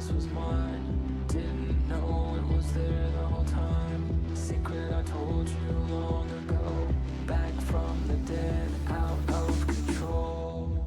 darkness was mine. Didn't know it was there the whole time. Secret I told you long ago. Back from the dead, out of control.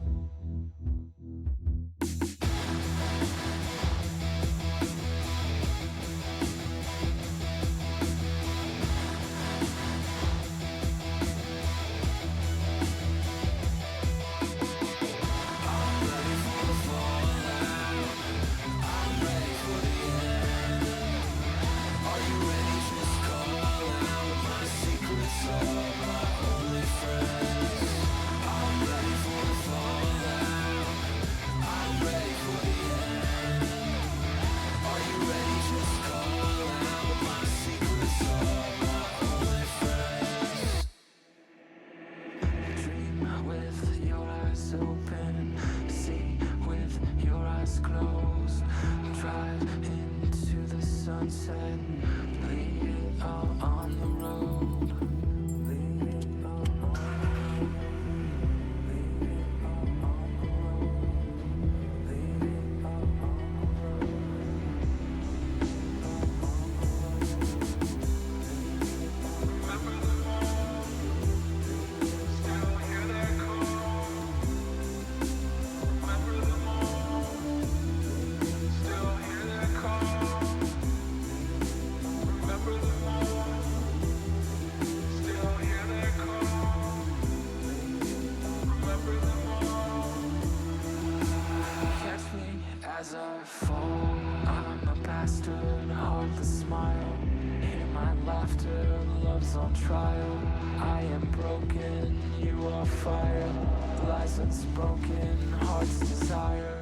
With your eyes open, see with your eyes closed. Drive into the sunset, leave it all on the road. Leave it all on the road. Leave it all on the road. Leave it all on the road. Remember the mall, still hear that call. Remember the mall, still hear that call. Remember the mall, still hear that call. Remember the mall. Catch me as I fall. I'm a bastard, heartless smile. Hear my laughter, love's on trial. I am broken, you are fire. Lies unspoken, heart's desire.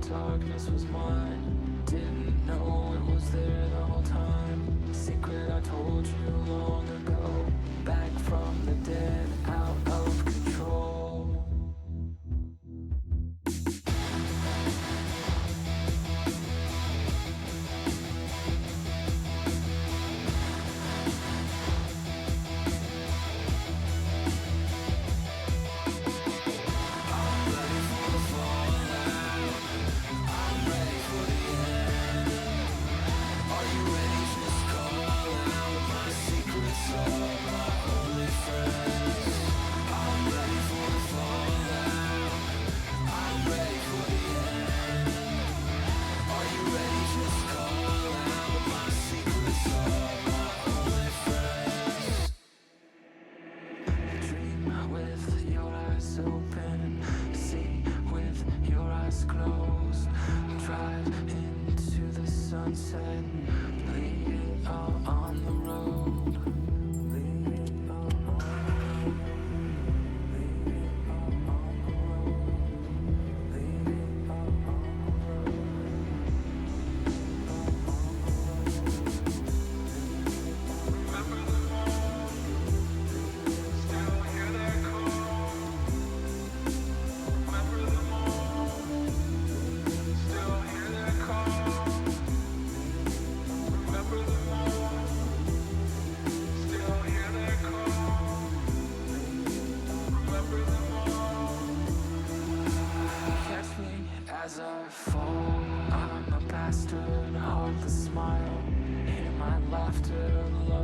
Darkness was mine. Didn't know it was there the whole time. Secret I told you long ago. Back from the dead, out of control. Are you ready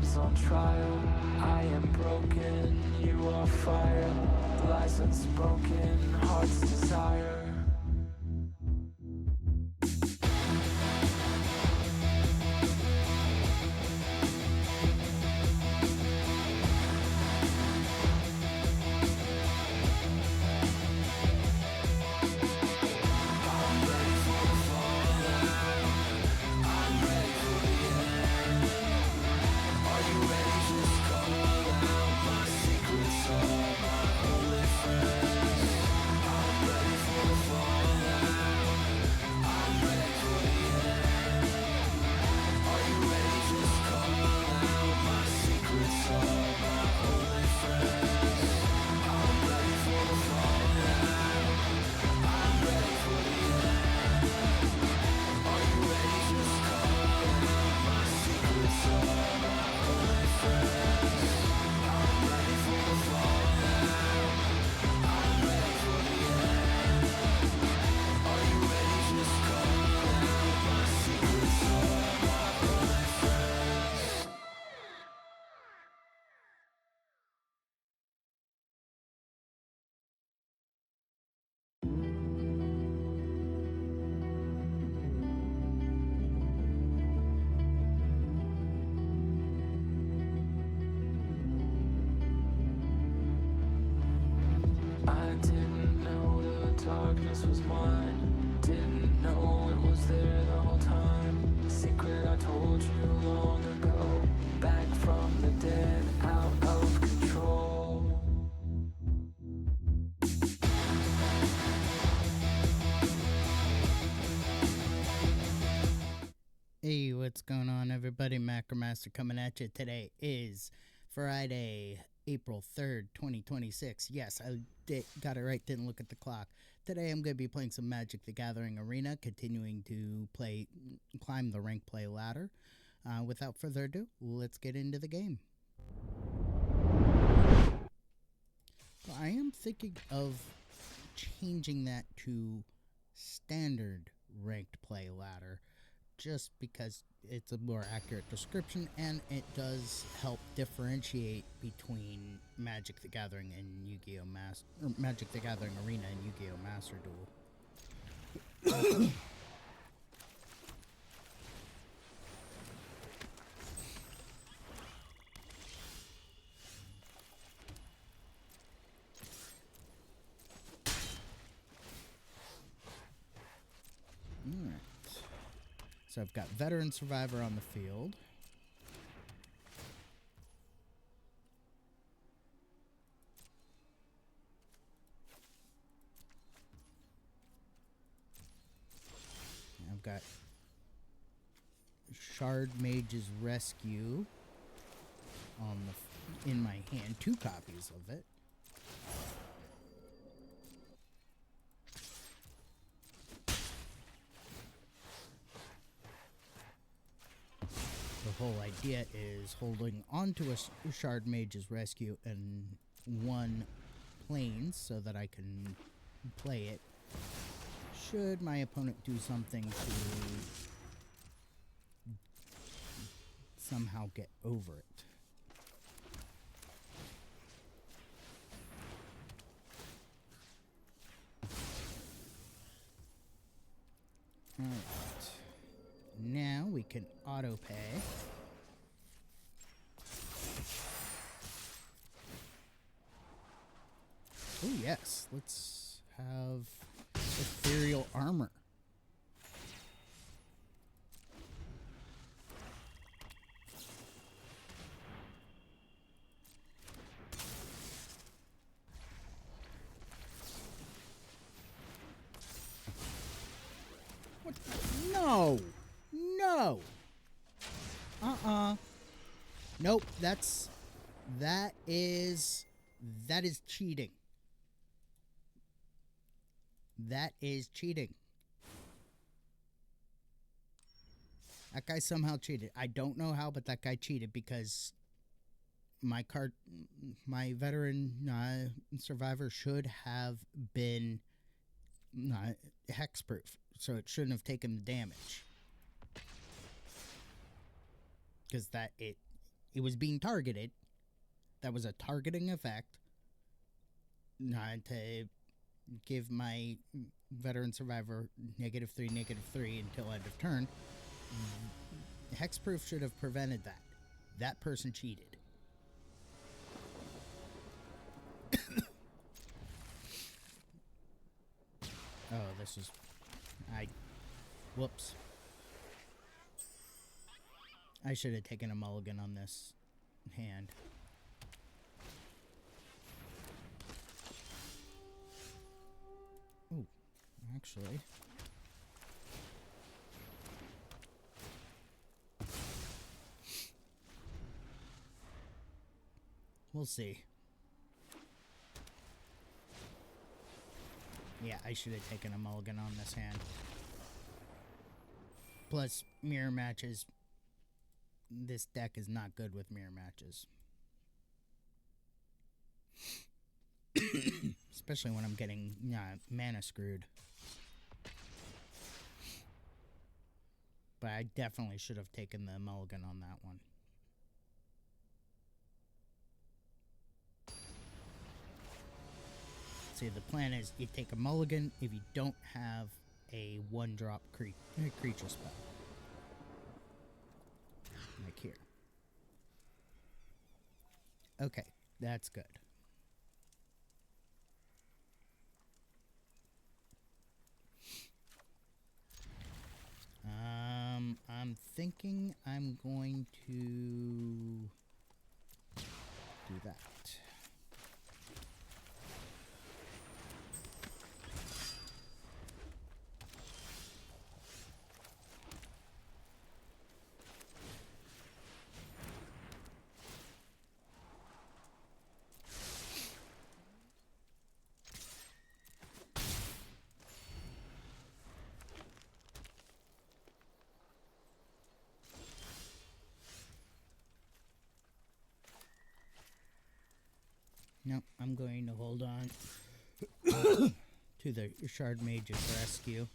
love's on trial. I am broken, you are fire. Lies unspoken, heart's desire. I didn't know the darkness was mine. Didn't know it was there the whole time. Secret I told you long ago. Back from the dead, out of control. Hey, what's going on, everybody? Macromaster coming at you. Today is Friday, April 3rd, 2026. Yes, I got it right, didn't look at the clock. Today I'm going to be playing some Magic the Gathering Arena, continuing to climb the rank play ladder. Without further ado, let's get into the game. Well, I am thinking of changing that to standard ranked play ladder, just because it's a more accurate description and it does help differentiate between Magic the Gathering and Yu-Gi-Oh! Magic the Gathering Arena and Yu-Gi-Oh! Master Duel. Alright. So I've got Veteran Survivor on the field. I've got Shard Mage's Rescue on in my hand. 2 copies of it. The whole idea is holding onto a Shard Mage's Rescue and 1 Plains so that I can play it should my opponent do something to somehow get over it. Alright. Now we can auto pay. Oh yes, let's have Ethereal Armor. What? No! No! Nope, that is cheating. That is cheating. That guy somehow cheated. I don't know how, but that guy cheated because my veteran survivor should have been hexproof, so it shouldn't have taken the damage. Because it was being targeted. That was a targeting effect. Not to give my veteran survivor -3 until end of turn. Hexproof should have prevented that. That person cheated. Oh, this is... Whoops. I should have taken a mulligan on this hand. Ooh, actually... We'll see. Yeah, I should have taken a mulligan on this hand. Plus, mirror matches. This deck is not good with mirror matches. Especially when I'm getting mana screwed. But I definitely should have taken the mulligan on that one. See, the plan is you take a mulligan if you don't have a 1-drop creature spell. Like here. Okay, that's good. I'm thinking I'm going to do that. Nope, I'm going to hold on to the Shard Mage's rescue.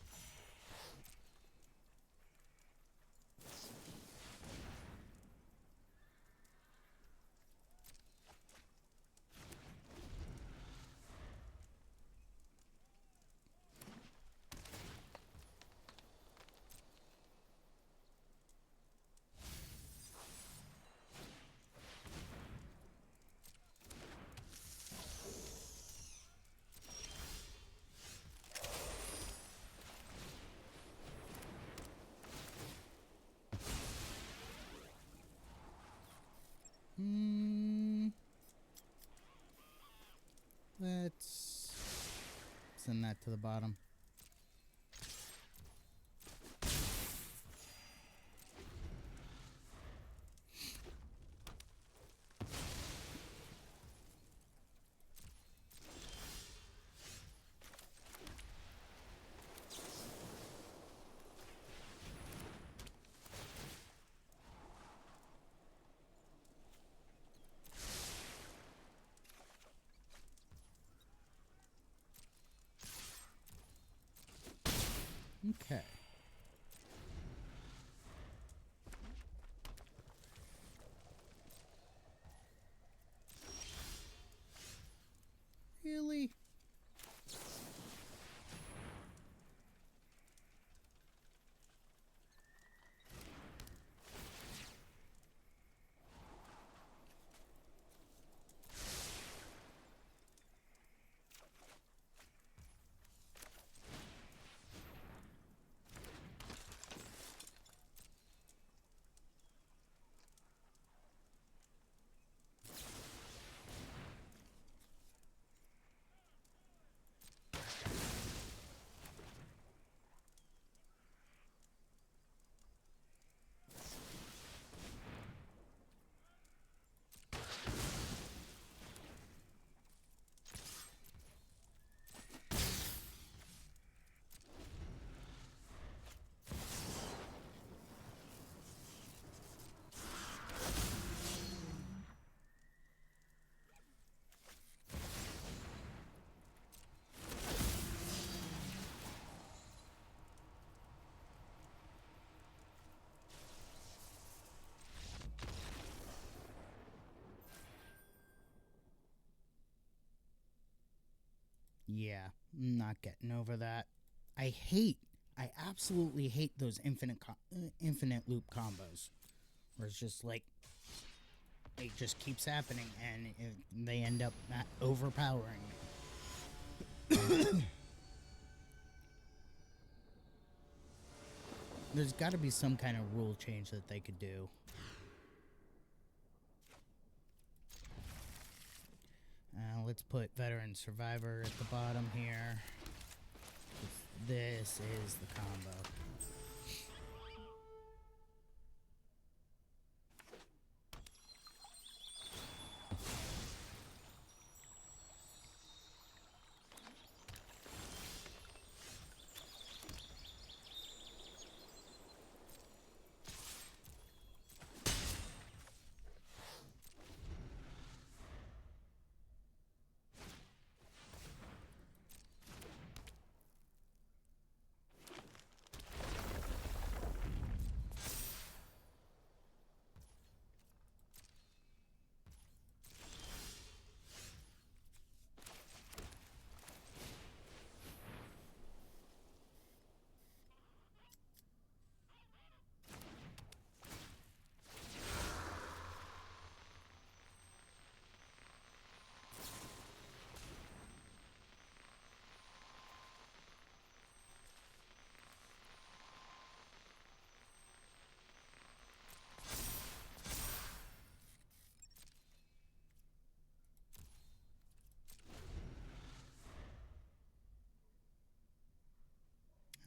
Let's send that to the bottom. Okay. Really? Yeah, I'm not getting over that. I absolutely hate those infinite loop combos, where it's just like it just keeps happening, and they end up not overpowering me. There's got to be some kind of rule change that they could do. Let's put Veteran Survivor at the bottom here. This is the combo.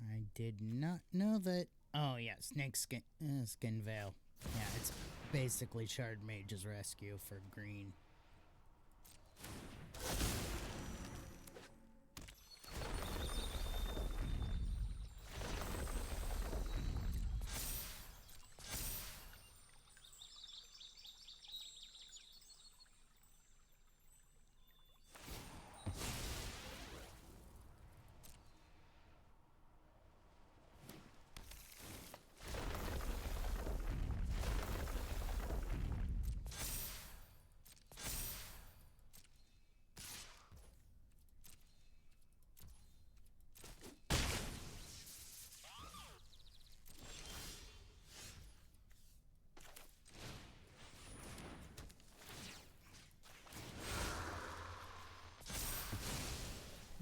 I did not know that. Oh yeah, Snake Skin Veil. Yeah, it's basically Shard Mage's Rescue for green.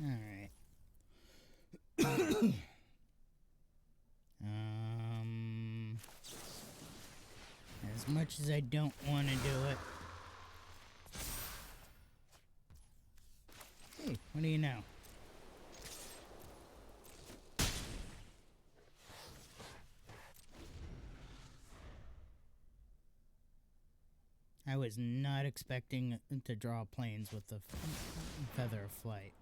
Alright. As much as I don't want to do it. Hey, what do you know? I was not expecting to draw planes with the Feather of Flight.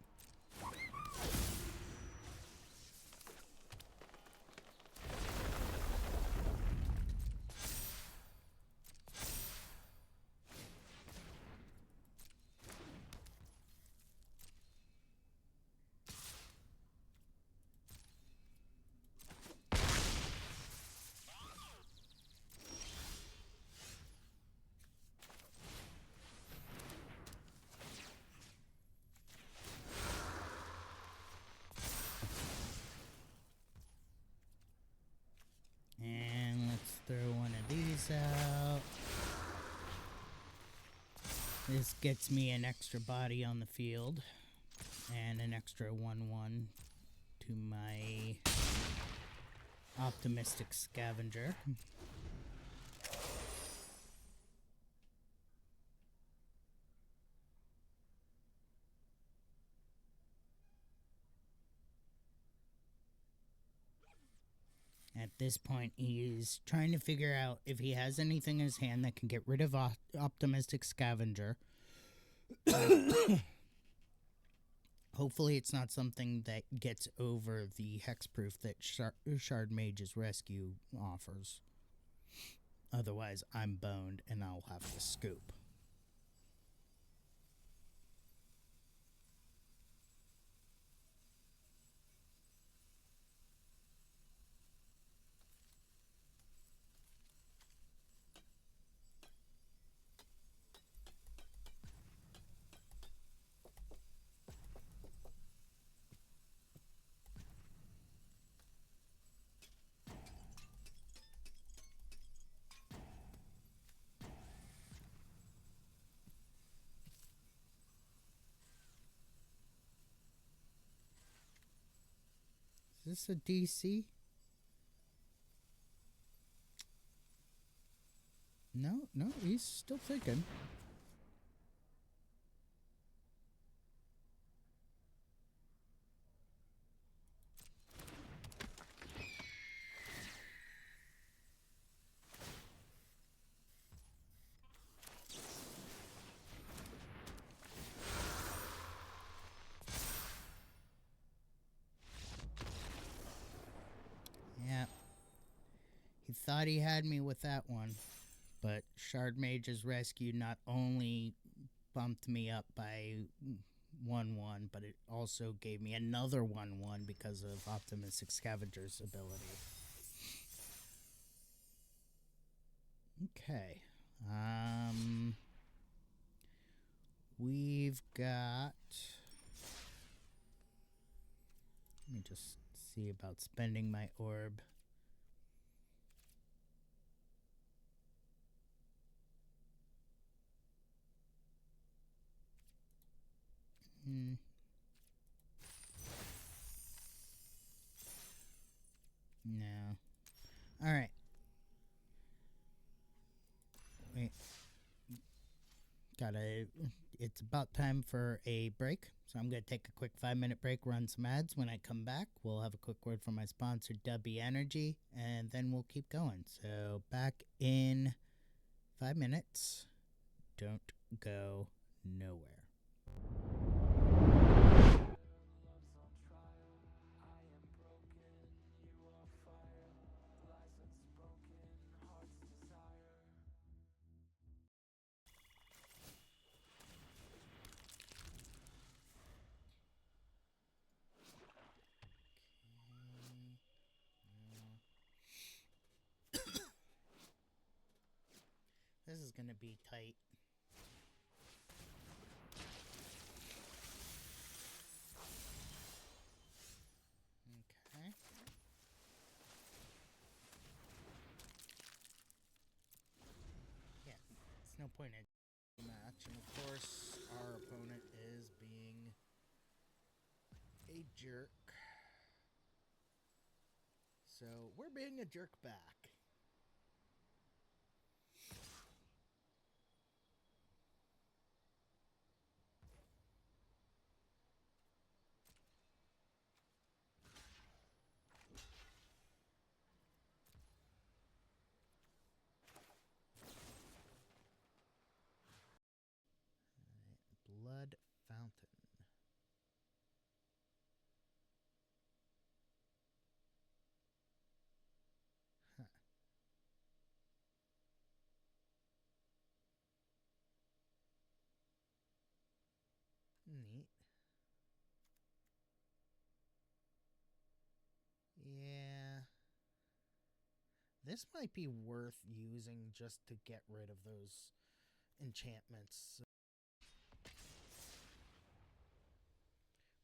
And let's throw one of these out. This gets me an extra body on the field and an extra 1/1 to my Optimistic Scavenger. At this point, he's trying to figure out if he has anything in his hand that can get rid of Optimistic Scavenger. Hopefully it's not something that gets over the hexproof that Shard Mage's Rescue offers. Otherwise, I'm boned and I'll have to scoop. this a DC? No, no, he's still thinking. Yeah. He thought he had me with that one. But Shard Mage's rescue not only bumped me up by 1-1, but it also gave me another 1-1 because of Optimistic Scavenger's ability. Okay. We've got... Let me just see about spending my orb. No. Alright. Wait. It's about time for a break. So I'm going to take a quick 5-minute break, run some ads. When I come back, we'll have a quick word from my sponsor, W Energy, and then we'll keep going. So back in 5 minutes. Don't go nowhere. This is going to be tight. Okay. Yeah, it's no point in match. And of course, our opponent is being a jerk. So we're being a jerk back. Blood Fountain. Huh. Neat. Yeah. This might be worth using just to get rid of those enchantments.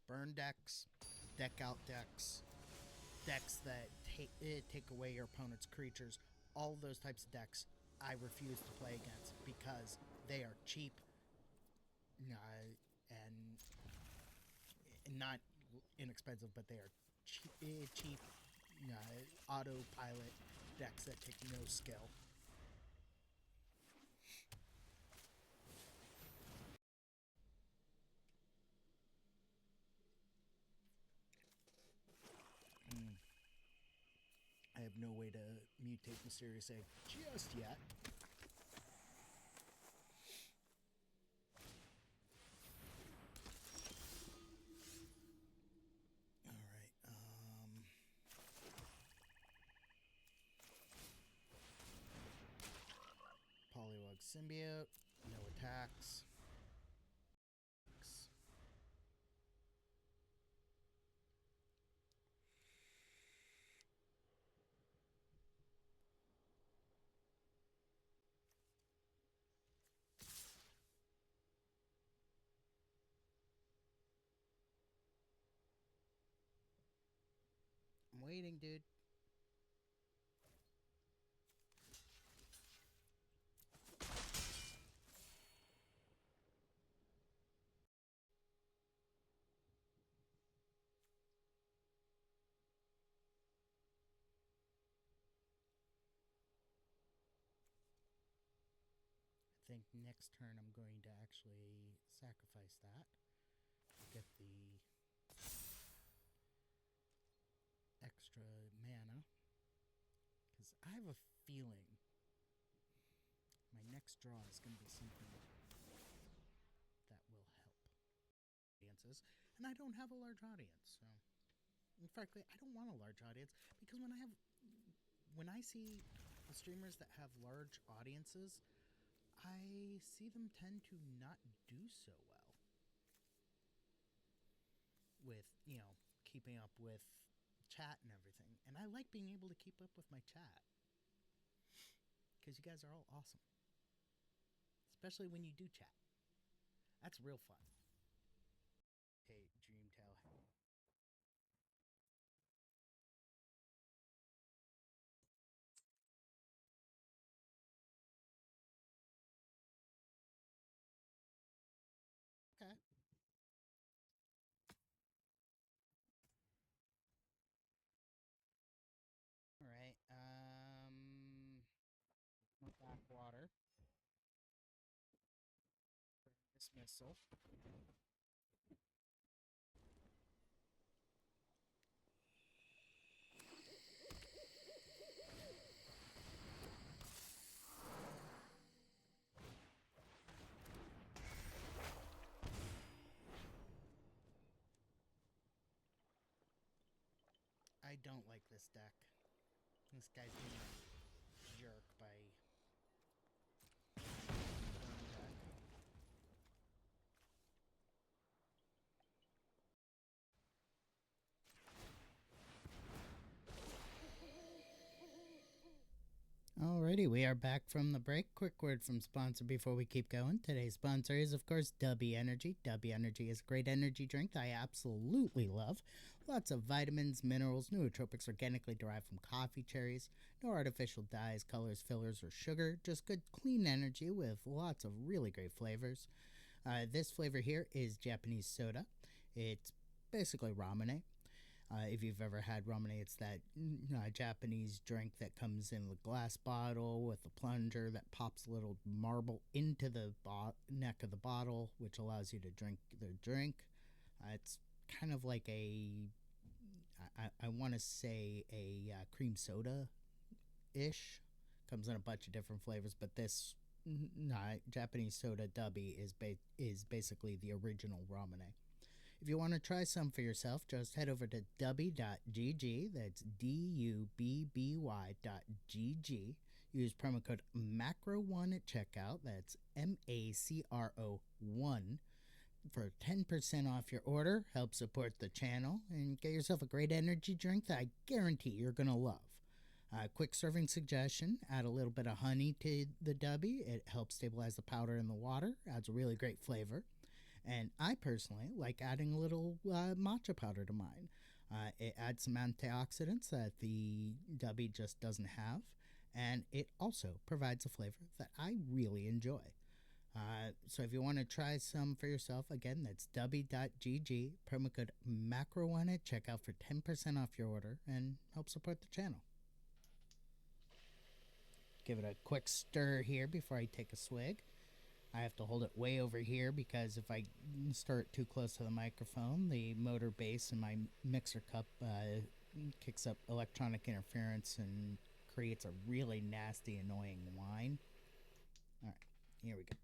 Burn decks, deck out decks, decks that take away your opponent's creatures, all those types of decks I refuse to play against because they are cheap and not inexpensive, but they are cheap autopilot decks that take no skill. I have no way to mutate Mysterious Egg just yet. Polywog Symbiote, no attacks. I'm waiting, dude. think next turn I'm going to actually sacrifice that to get the extra mana. Because I have a feeling my next draw is going to be something that will help audiences. And I don't have a large audience, so... And frankly, I don't want a large audience, because when I see the streamers that have large audiences, I see them tend to not do so well with, keeping up with chat and everything. And I like being able to keep up with my chat, because you guys are all awesome. Especially when you do chat. That's real fun. Hey, Dreamtail. Okay. Alright, backwater. Dismissal. I don't like this deck. This guy's being a jerk by... Alrighty, we are back from the break. Quick word from sponsor before we keep going. Today's sponsor is, of course, W Energy. W Energy is a great energy drink that I absolutely love. Lots of vitamins, minerals, nootropics organically derived from coffee cherries. No artificial dyes, colors, fillers, or sugar. Just good, clean energy with lots of really great flavors. This flavor here is Japanese soda. It's basically ramen. If you've ever had ramen, it's that Japanese drink that comes in a glass bottle with a plunger that pops a little marble into the neck of the bottle, which allows you to drink the drink. It's kind of like I want to say a cream soda-ish. Comes in a bunch of different flavors, but this Japanese soda Dubby is basically the original ramen. If you want to try some for yourself, just head over to dubby.gg. That's dubby.gg. Use promo code MACRO1 at checkout. That's MACRO1 for 10% off your order. Help support the channel and get yourself a great energy drink that I guarantee you're going to love. Quick serving suggestion, add a little bit of honey to the Dubby. It helps stabilize the powder in the water, adds a really great flavor. And I personally like adding a little matcha powder to mine. It adds some antioxidants that the Dubby just doesn't have, and it also provides a flavor that I really enjoy. So if you want to try some for yourself, again, that's dubby.gg, promo code MACRO1 at checkout for 10% off your order and help support the channel. Give it a quick stir here before I take a swig. I have to hold it way over here because if I stir it too close to the microphone, the motor base in my mixer cup kicks up electronic interference and creates a really nasty, annoying whine. All right, here we go.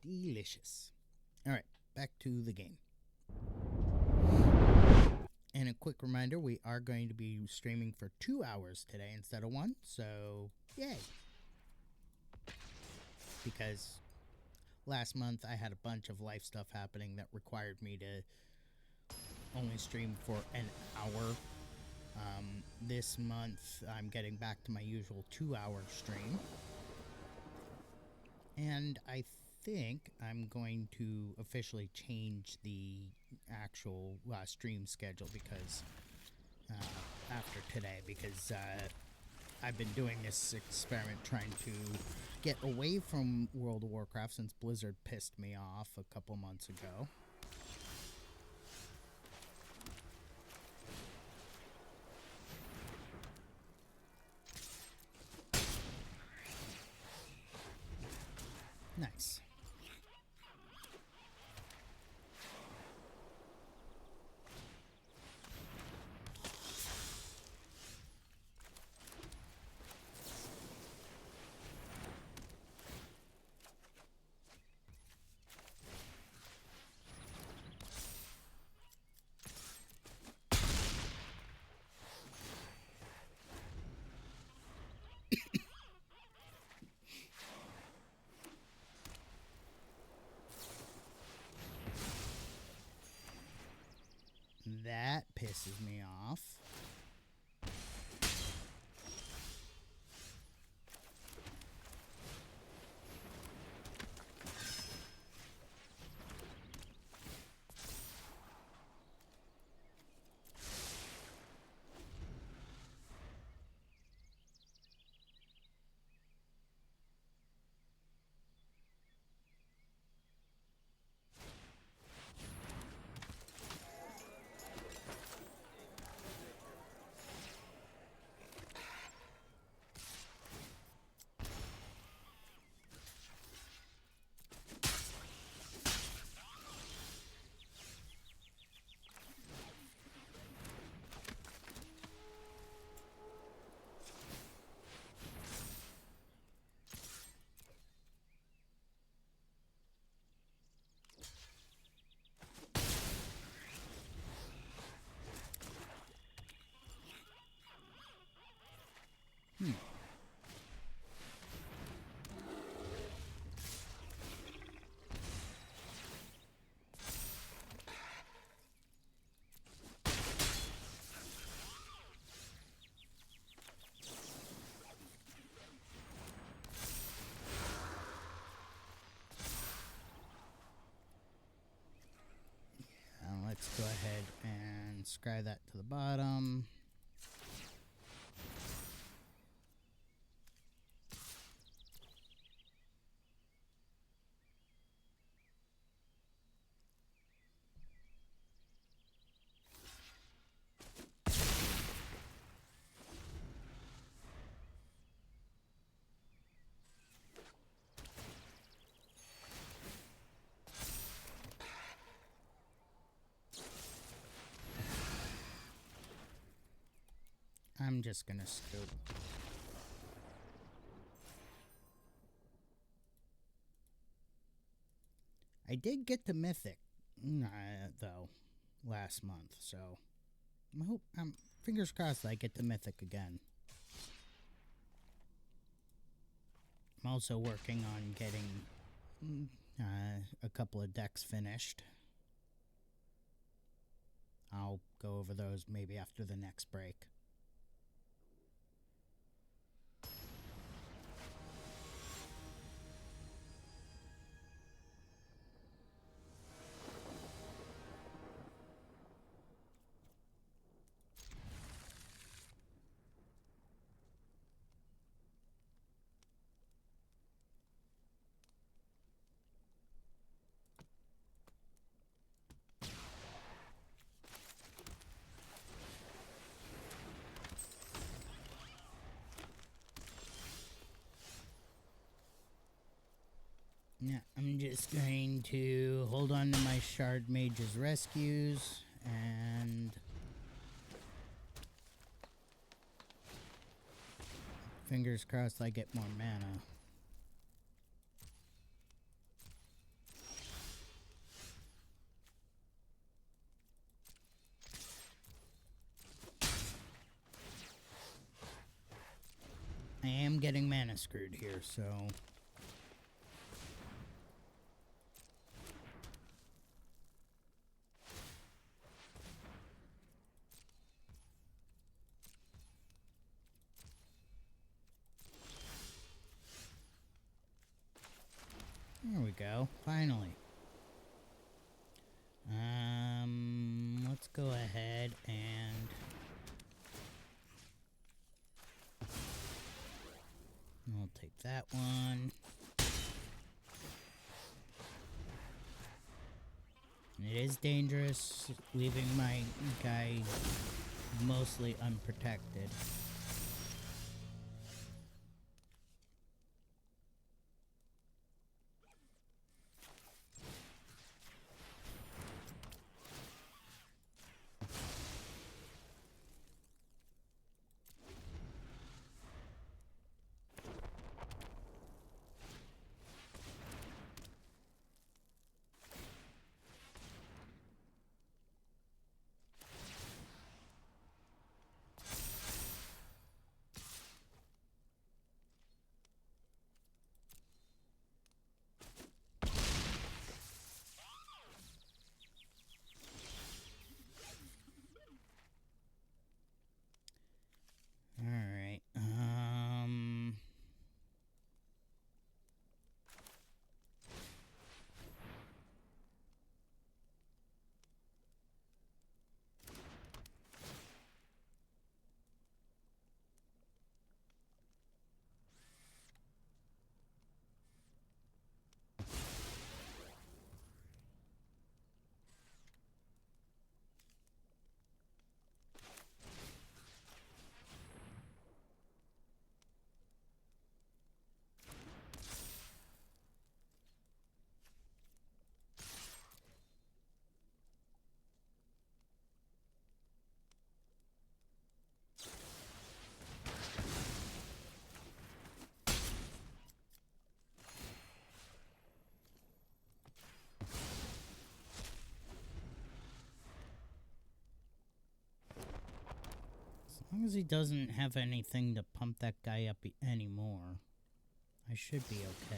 Delicious. All right, back to the game. And a quick reminder, we are going to be streaming for 2 hours today instead of 1, so yay. Because last month I had a bunch of life stuff happening that required me to only stream for an hour. This month I'm getting back to my usual 2-hour stream. And I think I'm going to officially change the actual stream schedule because after today, because I've been doing this experiment trying to get away from World of Warcraft since Blizzard pissed me off a couple months ago. Nice. That pisses me off. Let's go ahead and scry that to the bottom. I'm just gonna scoop. I did get to Mythic, though, last month, so I'm fingers crossed I get to Mythic again. I'm also working on getting a couple of decks finished. I'll go over those maybe after the next break. Yeah, I'm just going to hold on to my Shard Mage's rescues and fingers crossed I get more mana. I am getting mana screwed here, so... There we go, finally. Let's go ahead and... I'll take that one. It is dangerous leaving my guy mostly unprotected. long as he doesn't have anything to pump that guy up anymore, I should be okay.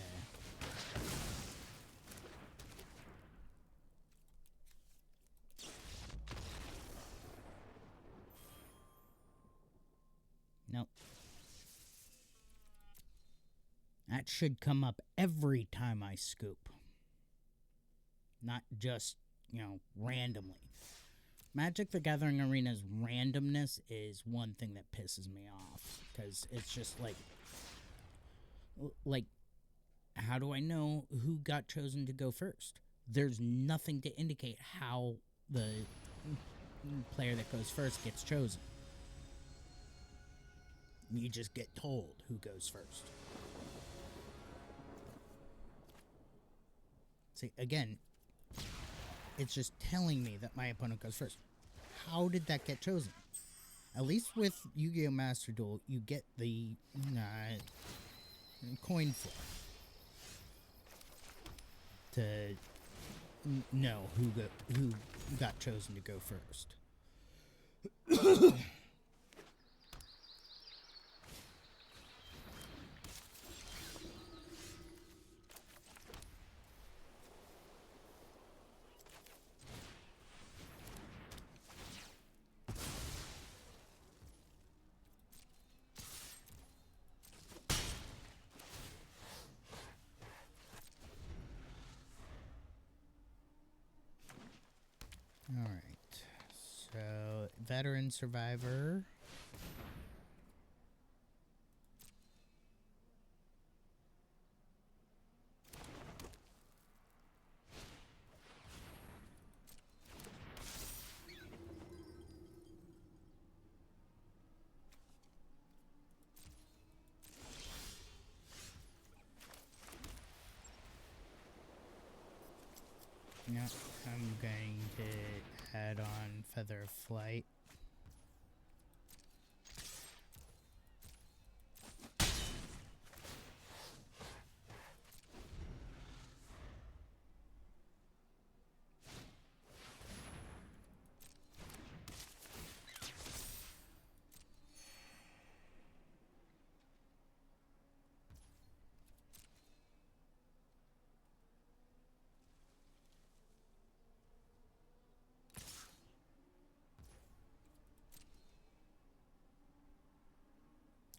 Nope. That should come up every time I scoop. Not just, randomly. Magic the Gathering Arena's randomness is one thing that pisses me off. Because it's just like, how do I know who got chosen to go first? There's nothing to indicate how the player that goes first gets chosen. You just get told who goes first. See, again, it's just telling me that my opponent goes first. How did that get chosen? At least with Yu-Gi-Oh! Master Duel, you get the coin flip to know who got chosen to go first. Alright, so veteran survivor. Yep, I'm going to add on Feather of Flight.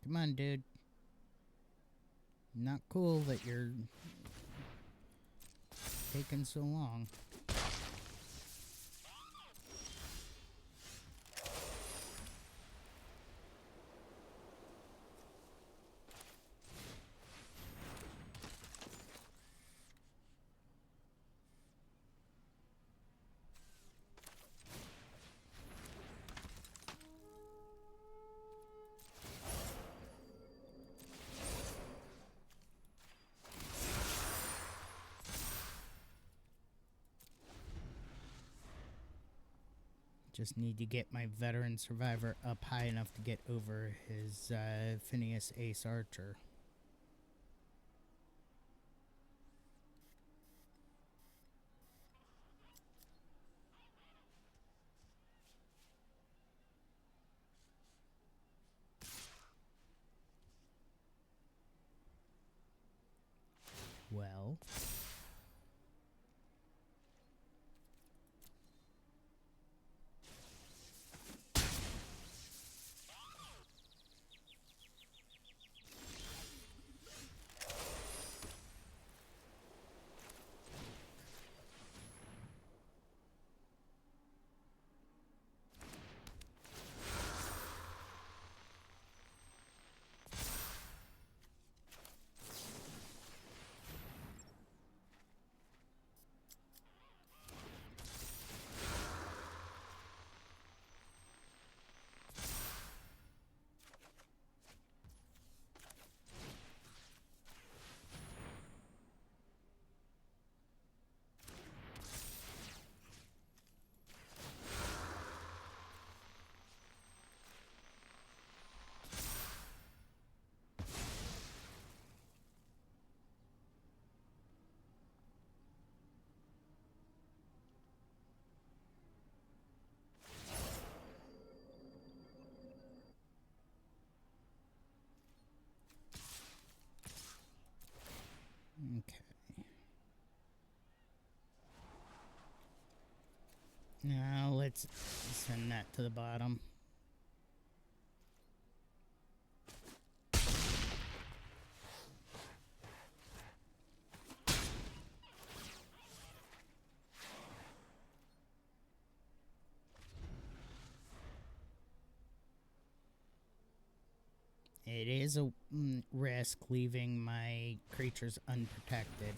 Come on, dude. Not cool that you're taking so long. Just need to get my veteran survivor up high enough to get over his Phineas Ace Archer. Well... Let's send that to the bottom. It is a risk leaving my creatures unprotected.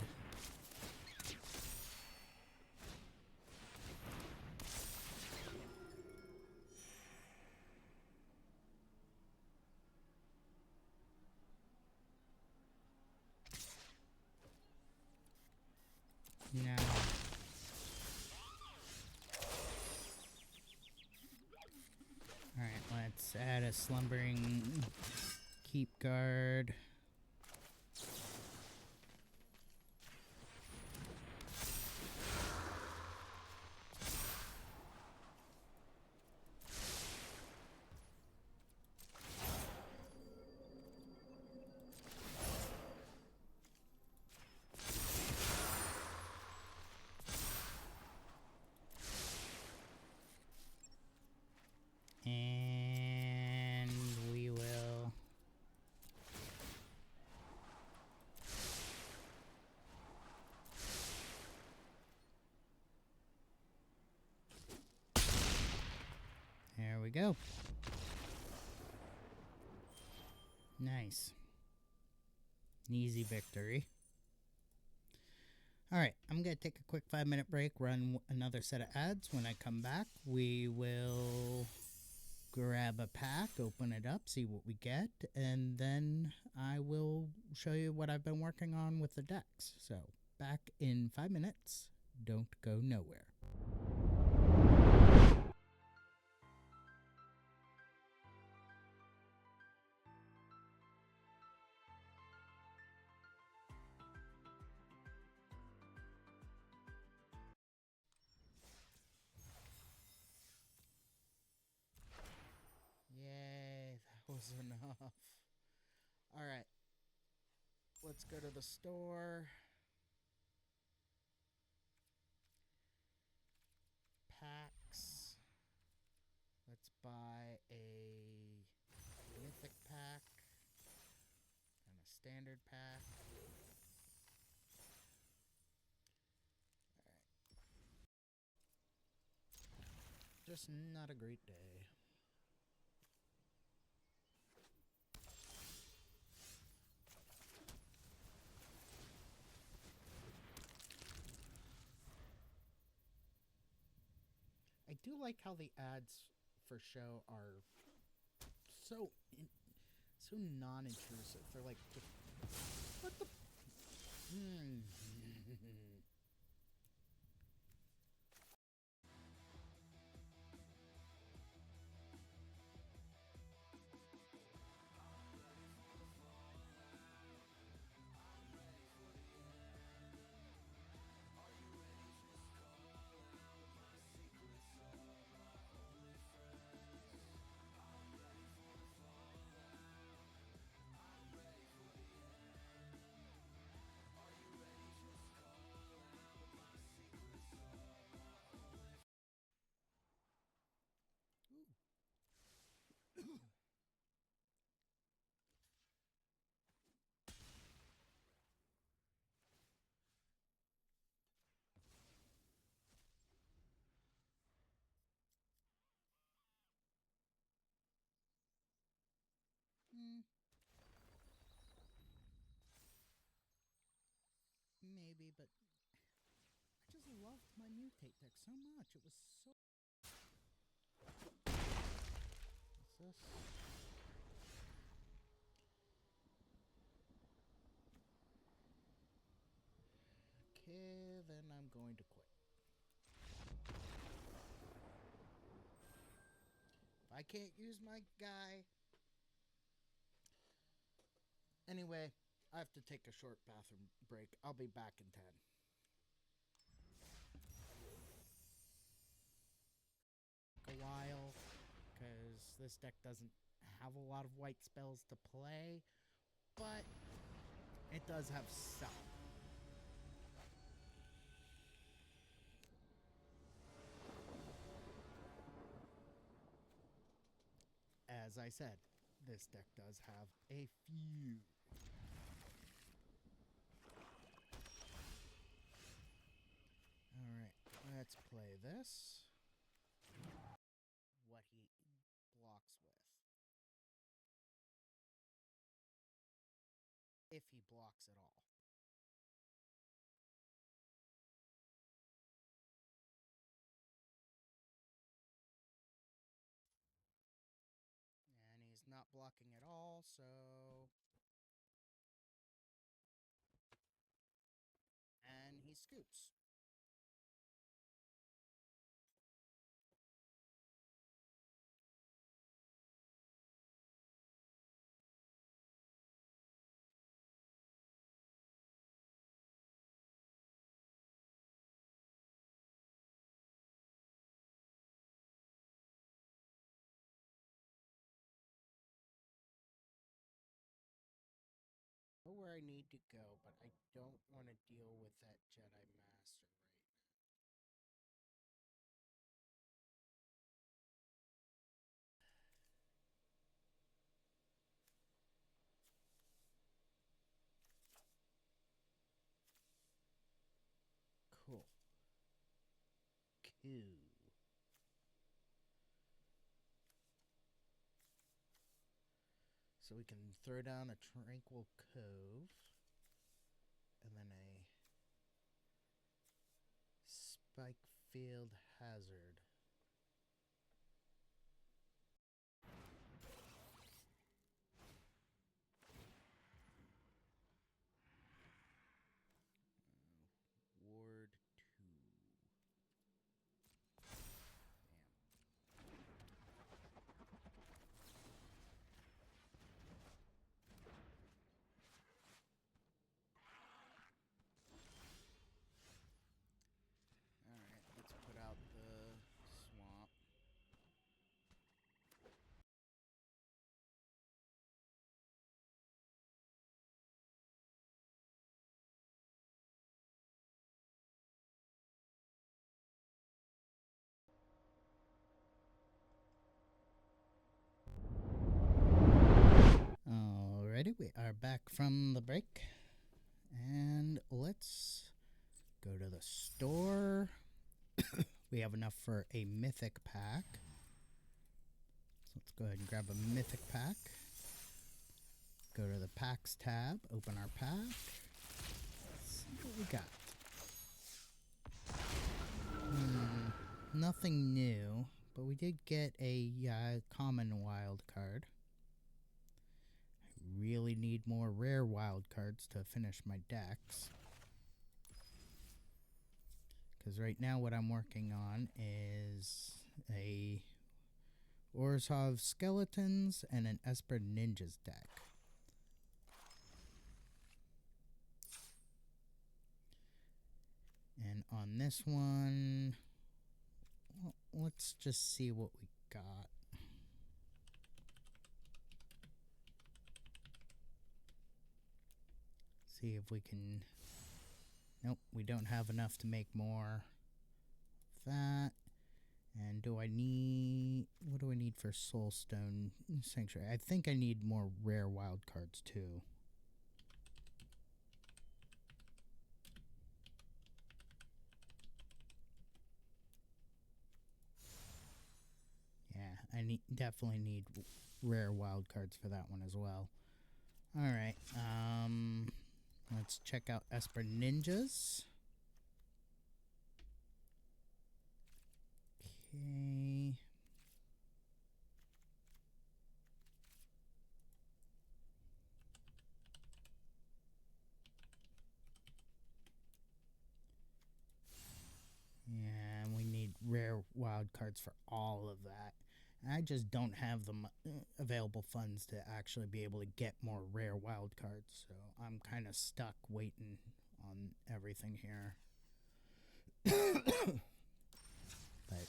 No. Alright, let's add a slumbering keep guard. And we will there we go. Nice. An easy victory. Alright, I'm going to take a quick 5-minute break, run another set of ads. When I come back, we will grab a pack, open it up, see what we get, and then I will show you what I've been working on with the decks. So, back in 5 minutes. Don't go nowhere. Yay, that was enough. Alright, let's go to the store. Packs. Let's buy a mythic pack and a standard pack. Alright. Just not a great day. I do like how the ads for show are so non-intrusive. They're like, what the? Maybe, but I just loved my mutate deck so much. It was so. What's this? Okay, then I'm going to quit. If I can't use my guy. Anyway, I have to take a short bathroom break. I'll be back in 10. A while, because this deck doesn't have a lot of white spells to play, but it does have some. as I said, this deck does have a few. Alright, let's play this. What he blocks with. If he blocks at all. And he's not blocking at all, so... And he scoops. I know where I need to go, but I don't want to deal with that Jedi Master right now. Cool. Cool. So we can throw down a Tranquil Cove. And then a Spike Field Hazard. Ward 2. Alright, let's put out the swamp. Alrighty, we are back from the break. And let's go to the store. We have enough for a mythic pack. So let's go ahead and grab a mythic pack. Go to the packs tab, open our pack. Let's see what we got. Nothing new, but we did get a common wild card. I really need more rare wild cards to finish my decks. Because right now what I'm working on is a Orzhov Skeletons and an Esper Ninjas deck. And on this one, well, let's just see what we got. See if we can... Nope, we don't have enough to make more of that. And do I need... What do I need for Soulstone Sanctuary? I think I need more rare wild cards too. Yeah, I definitely need rare wild cards for that one as well. Alright, let's check out Esper Ninjas. Okay. Yeah, we need rare wild cards for all of that. I just don't have the available funds to actually be able to get more rare wild cards, so I'm kind of stuck waiting on everything here. But,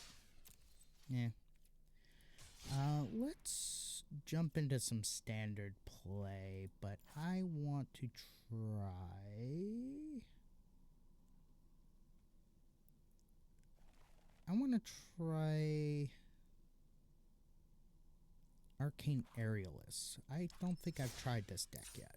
yeah. Let's jump into some standard play, but I want to try... Arcane Aerialist. I don't think I've tried this deck yet.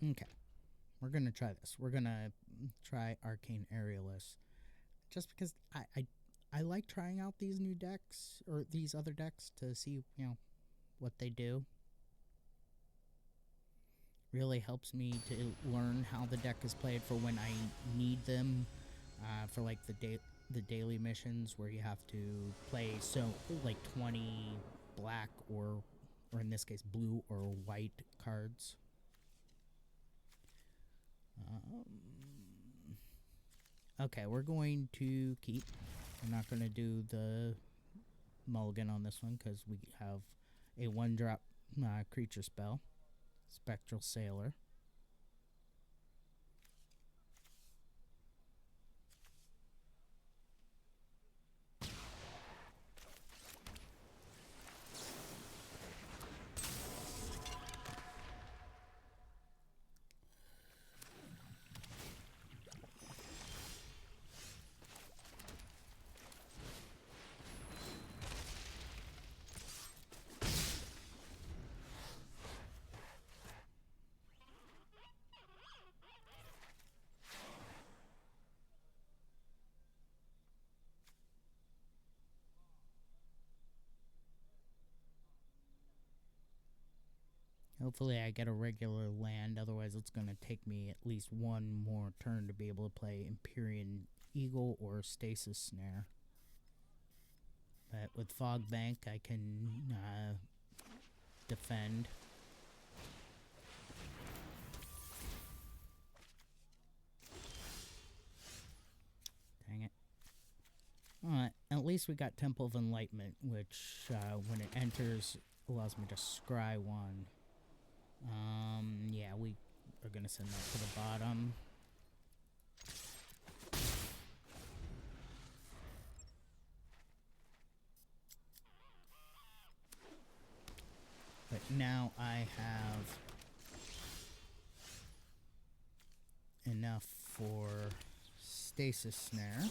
Okay, we're gonna try this. We're gonna try Arcane Aerialist, just because I like trying out these new decks or these other decks to see what they do. Really helps me to learn how the deck is played for when I need them, for like the daily missions where you have to play like 20 black or in this case blue or white cards. Okay, we're going to keep. We're not going to do the mulligan on this one because we have a 1-drop creature spell, Spectral Sailor. Hopefully I get a regular land, otherwise it's going to take me at least one more turn to be able to play Empyrean Eagle or Stasis Snare. But with Fog Bank I can defend. Dang it. Alright, at least we got Temple of Enlightenment, which when it enters allows me to scry one. Yeah, we are gonna send that to the bottom. But now I have enough for Stasis Snare.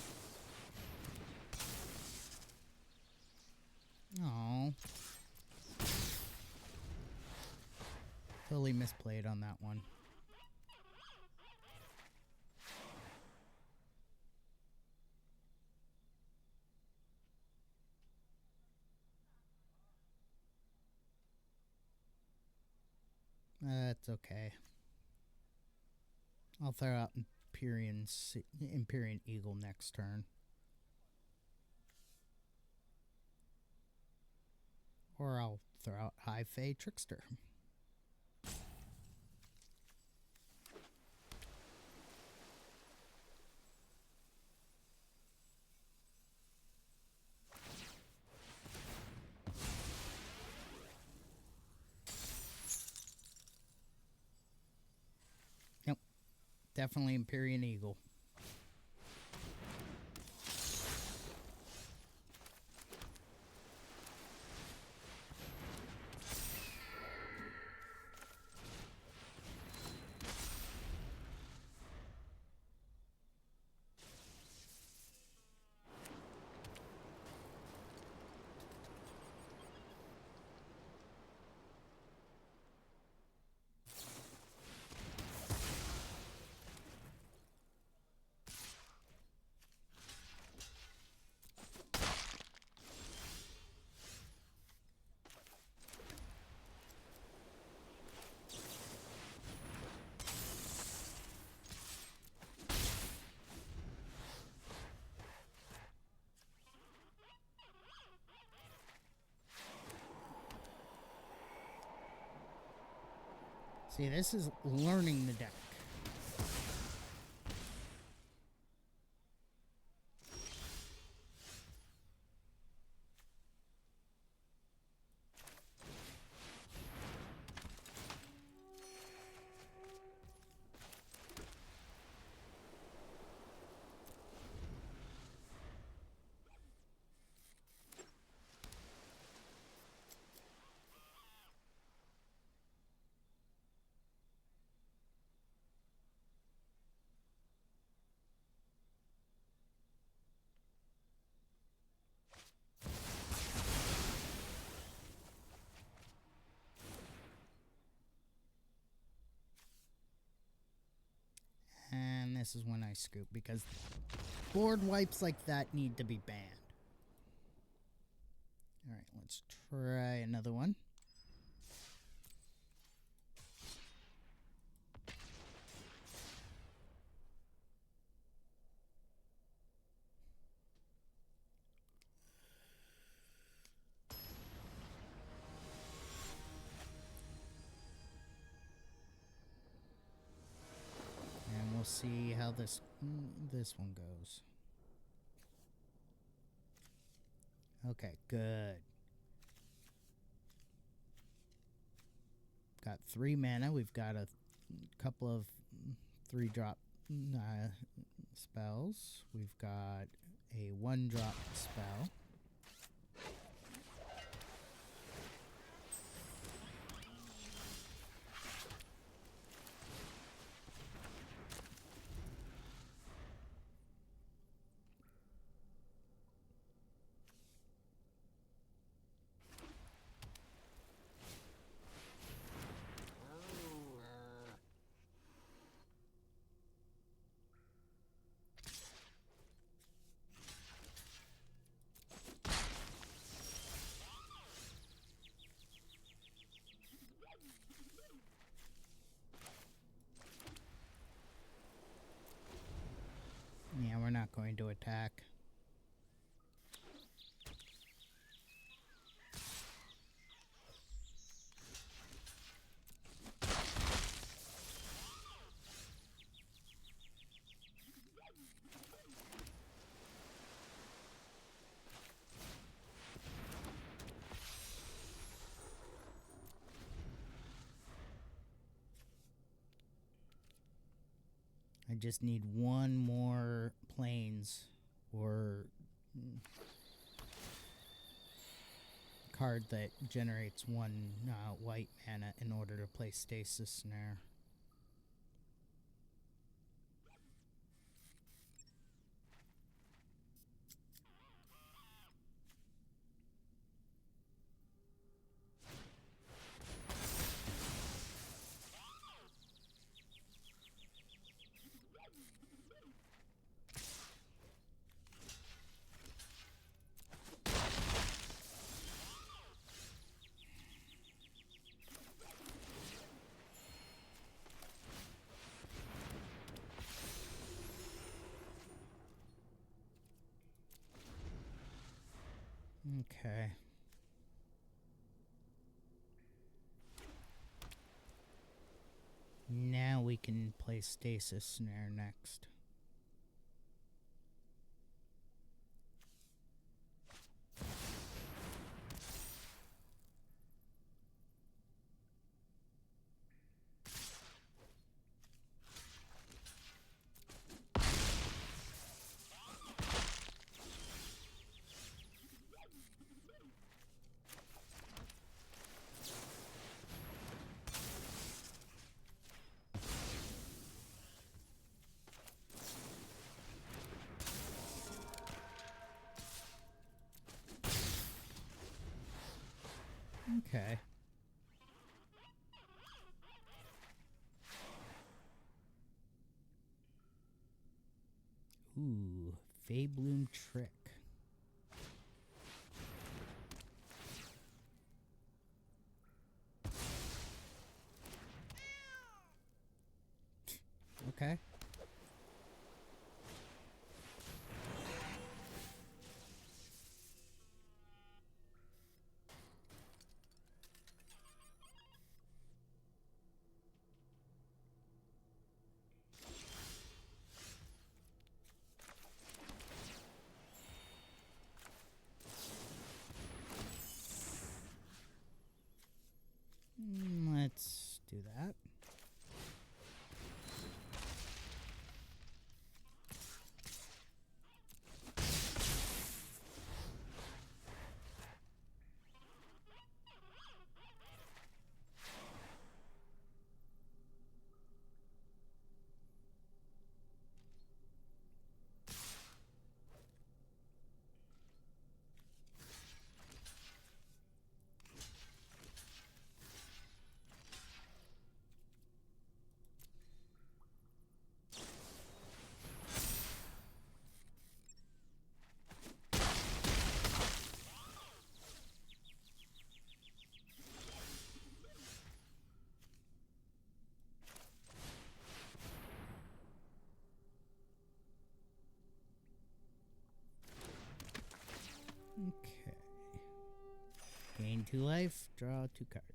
Oh, totally misplayed on that one. That's okay. I'll throw out Empyrean Eagle next turn. Or I'll throw out High Fae Trickster. Nope. Definitely Empyrean Eagle. See, this is learning the deck. this is when I scoop, because board wipes like that need to be banned. Alright, let's try another one. And we'll see how this one goes. Okay, good. Got 3 mana. We've got a couple of 3-drop spells. We've got a 1-drop spell. Yeah, we're not going to attack. I just need one more planes or card that generates 1 white mana in order to play Stasis Snare. Okay. Now we can play Stasis Snare next. Okay. Ooh, Faebloom Trick. Okay. Gain 2 life, draw 2 cards.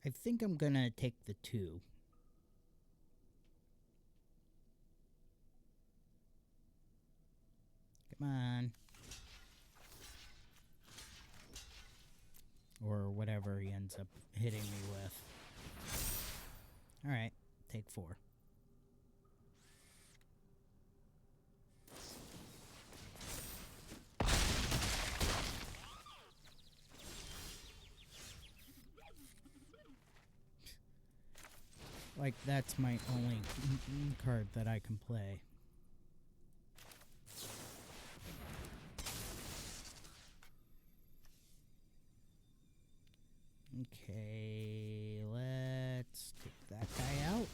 I think I'm gonna take the 2. Come on. Or whatever he ends up hitting me with. Alright, take 4. Like, that's my only card that I can play. Okay, let's take that guy out.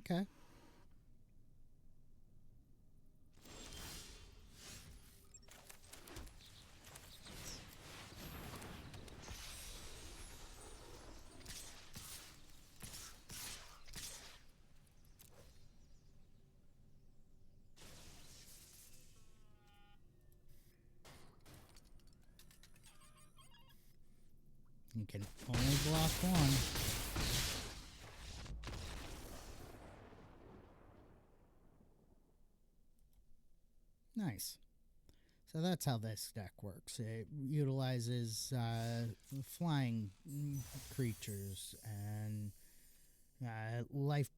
Okay. You can only block one. Nice. So that's how this deck works. It utilizes flying creatures and life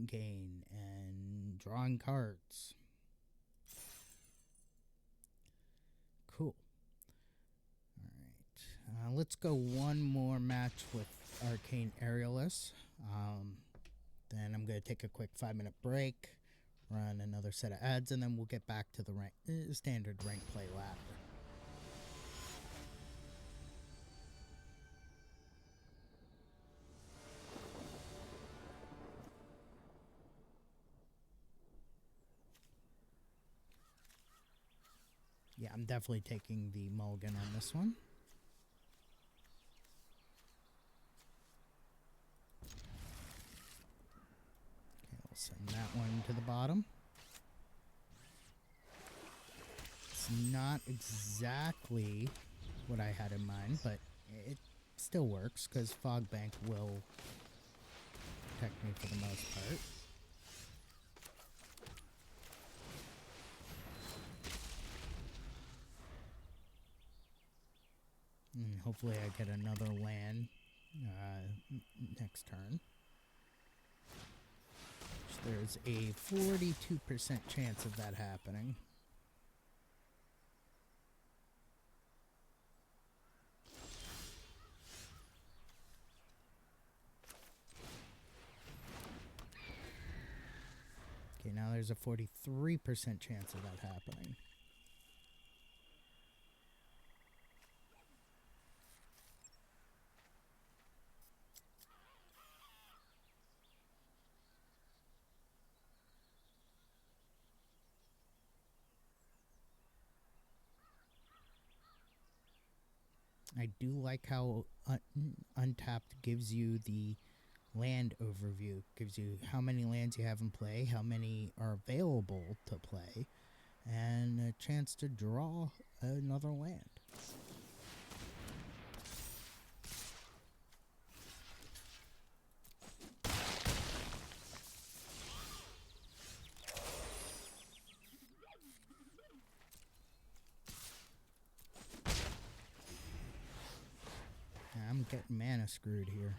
gain and drawing cards. Cool. Alright. Let's go one more match with Arcane Aerialist. Then I'm going to take a quick 5-minute break, run another set of ads, and then we'll get back to the standard rank play ladder. Yeah, I'm definitely taking the mulligan on this one. Okay, we'll send that one to the bottom. It's not exactly what I had in mind, but it still works because Fog Bank will protect me for the most part. And hopefully I get another land next turn. There's a 42% chance of that happening. Okay, now there's a 43% chance of that happening. I do like how Untapped gives you the land overview. Gives you how many lands you have in play, how many are available to play, and a chance to draw another land. getting mana screwed here.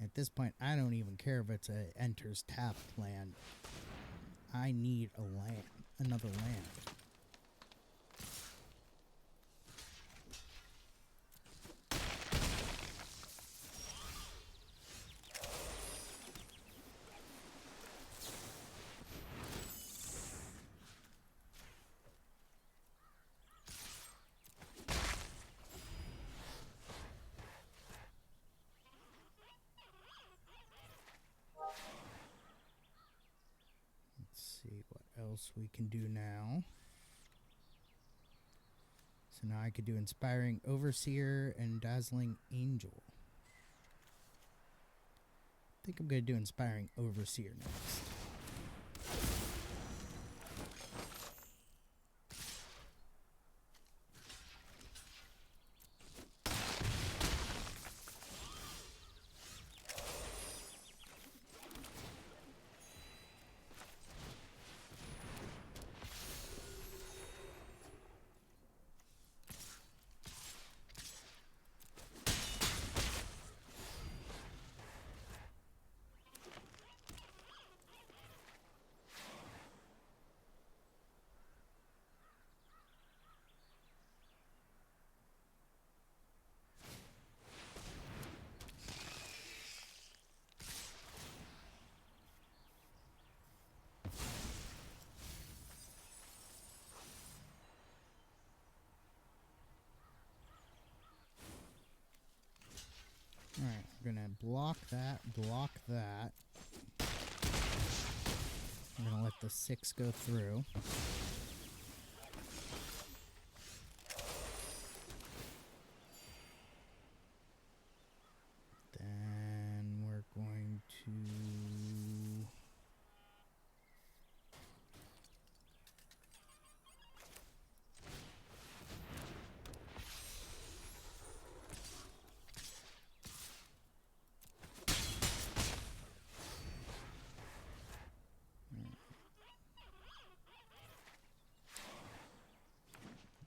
At this point, I don't even care if it's a enters tapped land. I need a land, another land. See what else we can do now. So now I could do Inspiring Overseer and Dazzling Angel. I think I'm going to do Inspiring Overseer next. Alright, we're going to block that, block that. I'm going to let the 6 go through. Then we're going to...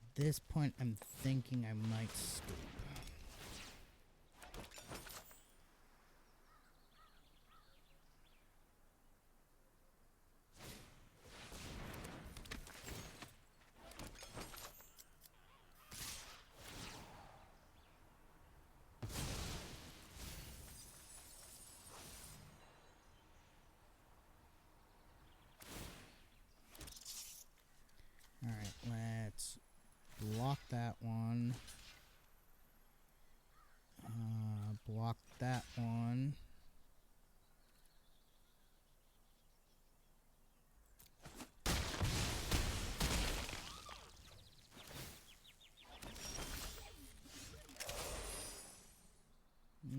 At this point, I'm thinking I might scoop. Alright, let's block that one. Block that one.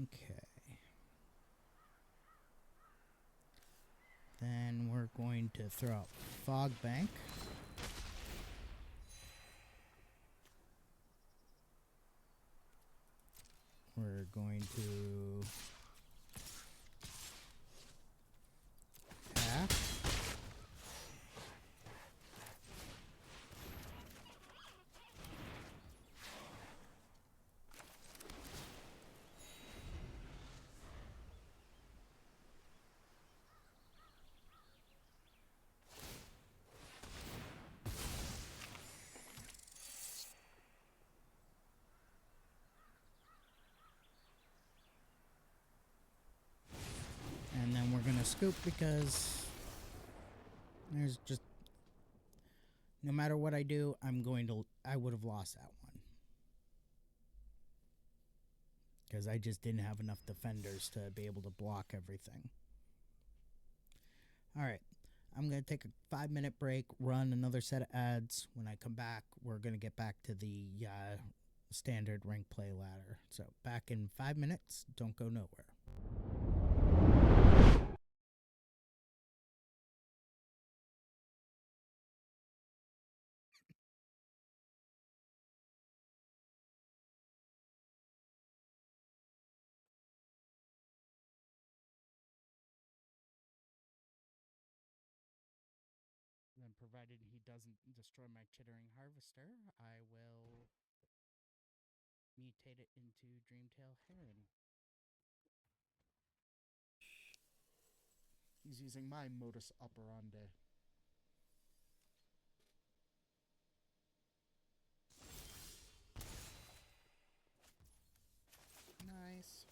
Okay. Then we're going to throw out Fog Bank. We're going to tap. And then we're gonna scoop because there's just no matter what I do, I would have lost that one. Because I just didn't have enough defenders to be able to block everything. Alright, I'm going to take a 5-minute break, run another set of ads. When I come back, we're going to get back to the standard rank play ladder. So back in 5 minutes, don't go nowhere. provided he doesn't destroy my chittering harvester, I will mutate it into Dreamtail Heron. He's using my modus operandi. Nice.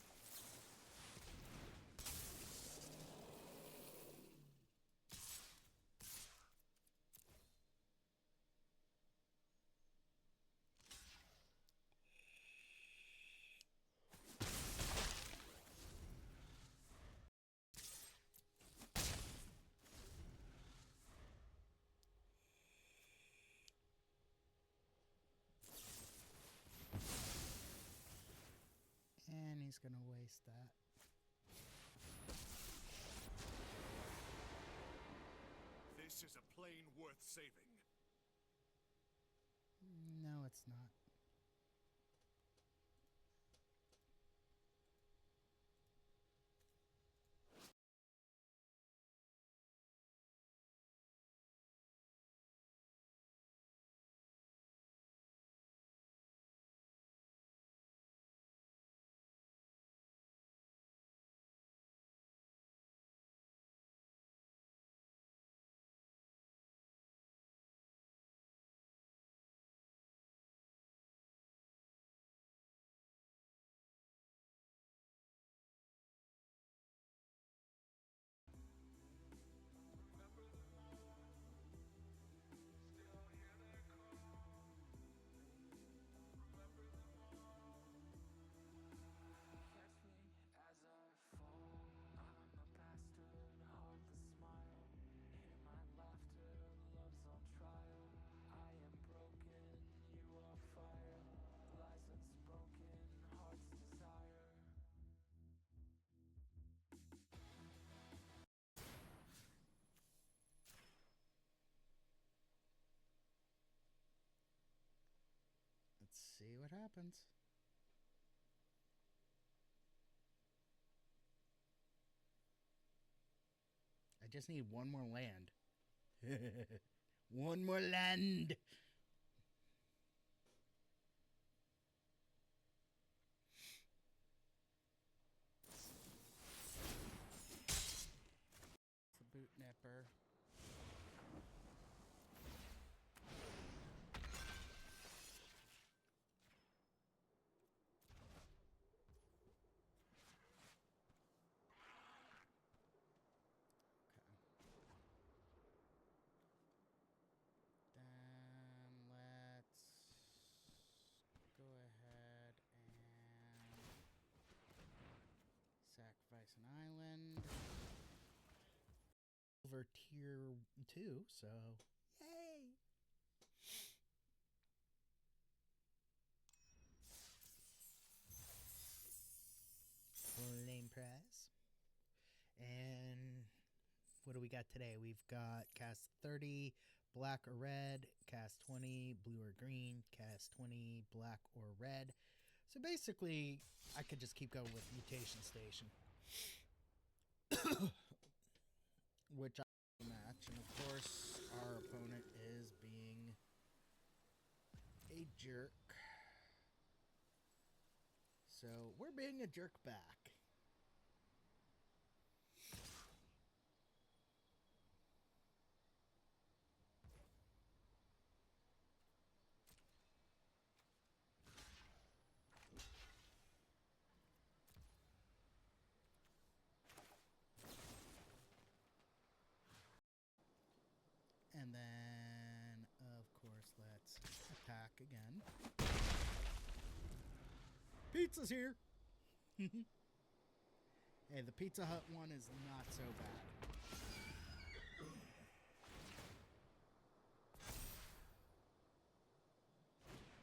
And he's gonna waste that. This is a plane worth saving. No, it's not. Catch me as I fall. I'm a bastard, heartless smile. Hear my laughter, love's on trial. I am broken, you are fire. Lies unspoken, heart's desire. Let's see what happens. I just need one more land. One more land. The boot nipper. Then let's go ahead and sacrifice an island. Over tier 2, so yay! Name prize. And what do we got today? We've got cast 30 black or red, cast 20 blue or green, cast 20 black or red. So basically, I could just keep going with Mutation Station. Which I match, and of course, our opponent is being a jerk. So we're being a jerk back. And then, of course, let's attack again. Pizza's here! Hey, the Pizza Hut one is not so bad.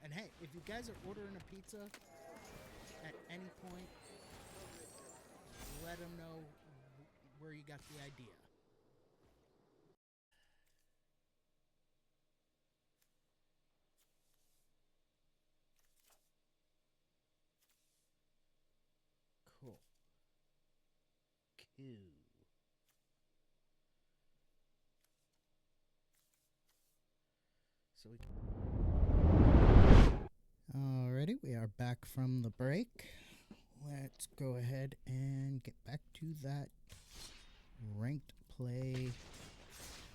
And hey, if you guys are ordering a pizza at any point, let them know where you got the idea. Cool. Cool. so we can... Alrighty, we are back from the break. Let's go ahead and get back to that ranked play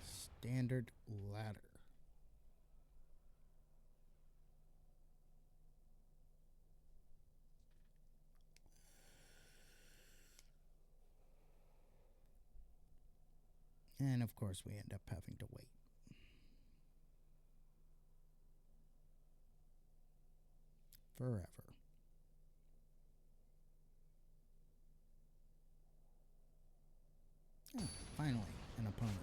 standard ladder. And of course, we end up having to wait. Forever. Oh, finally, an opponent.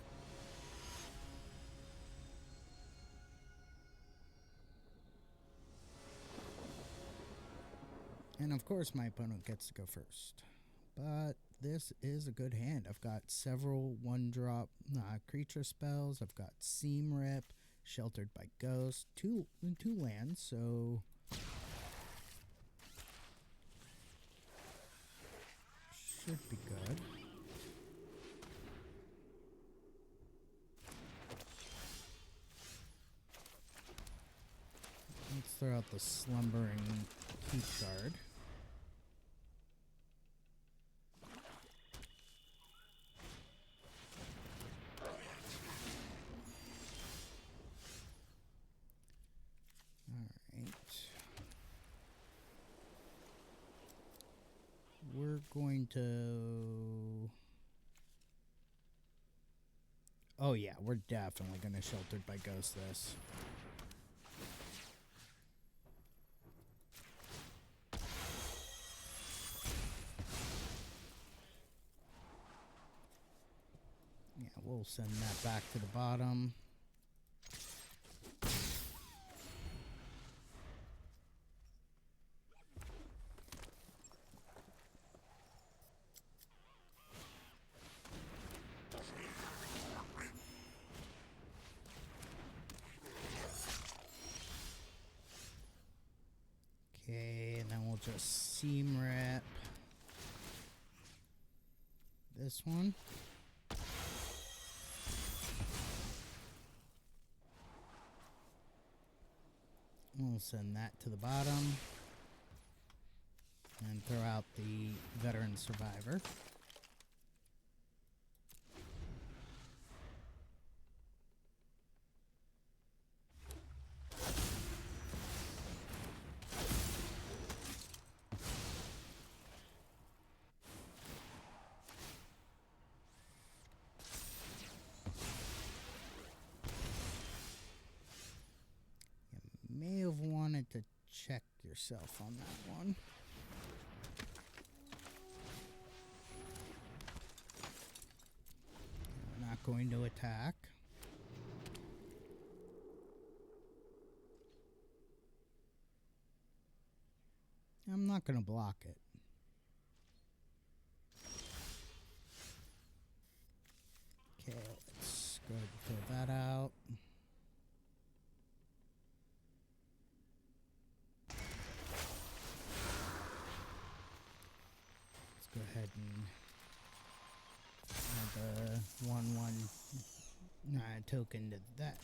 And of course, my opponent gets to go first. But this is a good hand. I've got several one-drop creature spells. I've got Seam Rip, Sheltered by Ghost, two lands, so should be good. Let's throw out the Slumbering Keep card. We're going to... Oh yeah, we're definitely going to Sheltered by Ghost this. Yeah, we'll send that back to the bottom. Okay, and then we'll just Seam Rip this one. We'll send that to the bottom. And throw out the Veteran Survivor. May have wanted to check yourself on that one. We're not going to attack. I'm not going to block it. Okay, let's go ahead and throw that out. Go ahead and add the 1/1 token to that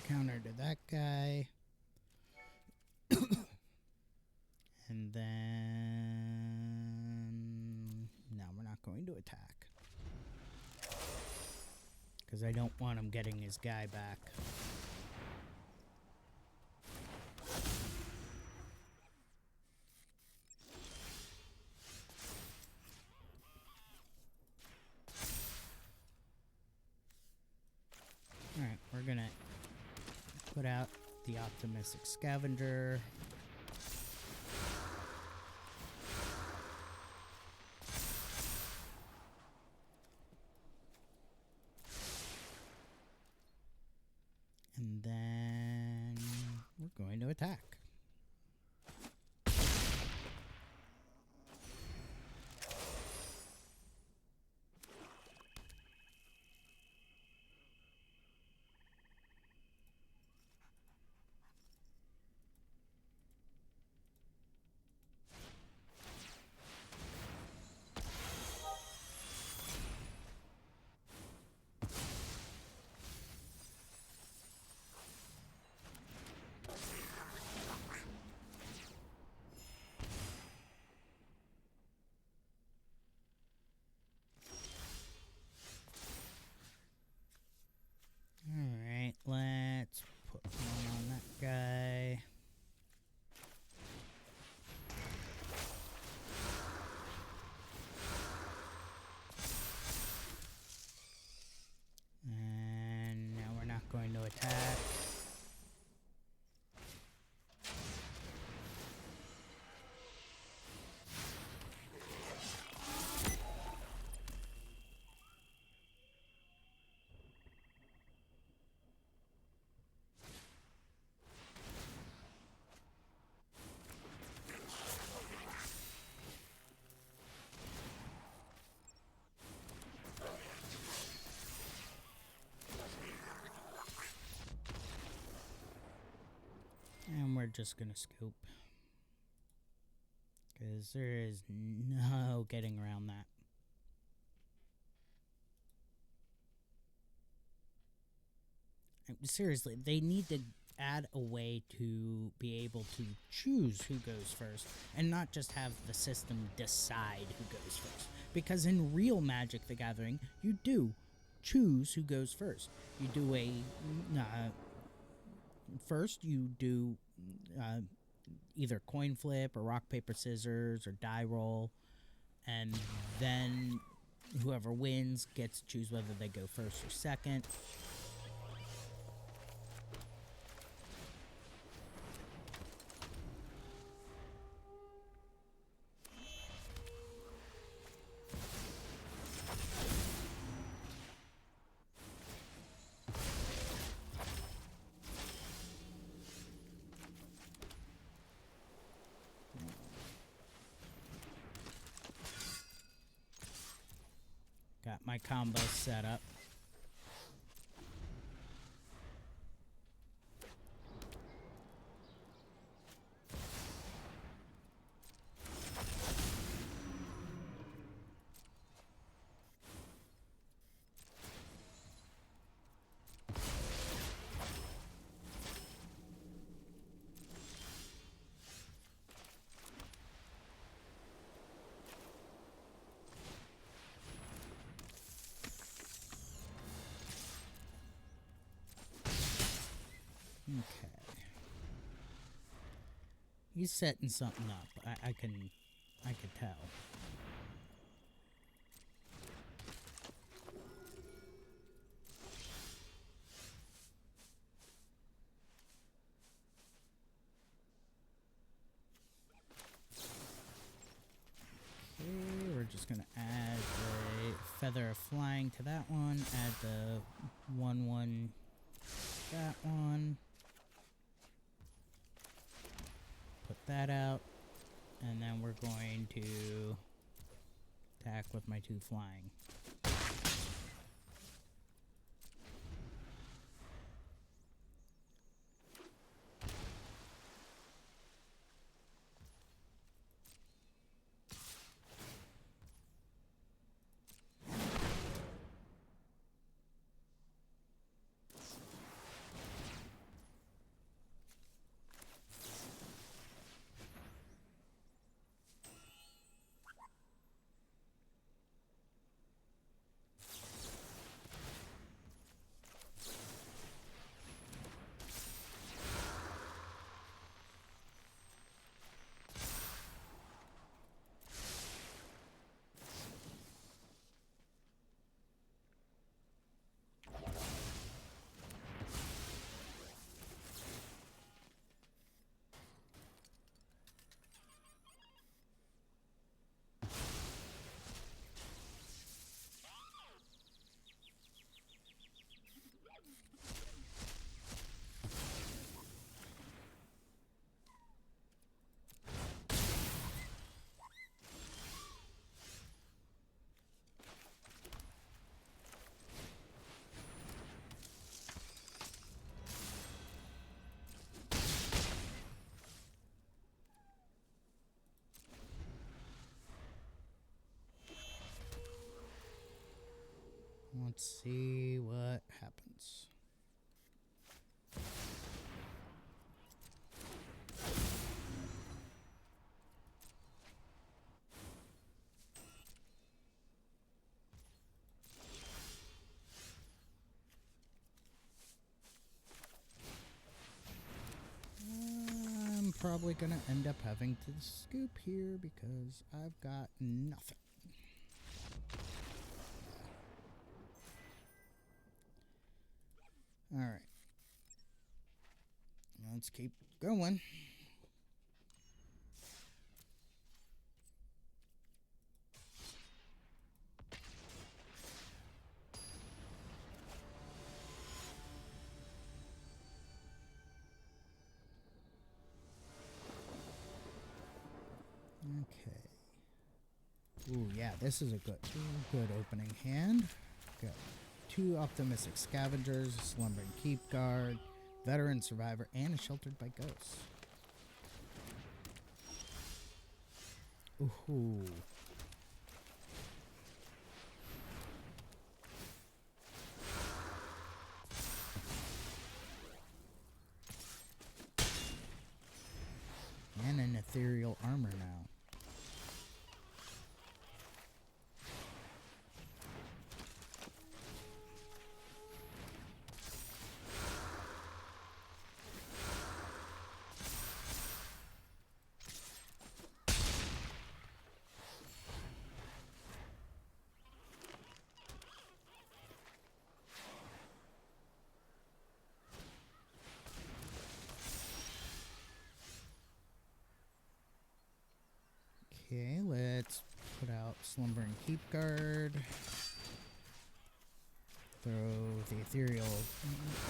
counter to that guy. And then no, we're not going to attack because I don't want him getting his guy back. Alright, we're gonna put out the Optimistic Scavenger. And then we're going to attack. attack. And we're just gonna scoop. Because there is no getting around that. Seriously, they need to add a way to be able to choose who goes first and not just have the system decide who goes first. Because in real Magic the Gathering, you do choose who goes first. You do a... first, you do either coin flip or rock, paper, scissors or die roll. And then whoever wins gets to choose whether they go first or second. Got my combo set up. Okay. He's setting something up. I can tell. Okay, we're just gonna add a feather of flying to that one. Add the 1/1 that one. Put that out. And then we're going to attack with my 2 flying. Let's see what happens. I'm probably gonna end up having to scoop here because I've got nothing. Alright. Let's keep going. Okay. Ooh, yeah, this is a good opening hand. Got 2 optimistic scavengers, a slumbering keep guard, veteran survivor, and a sheltered by ghosts. Ooh. And an ethereal armor now. Okay, let's put out Slumbering Keep Guard. Throw the ethereal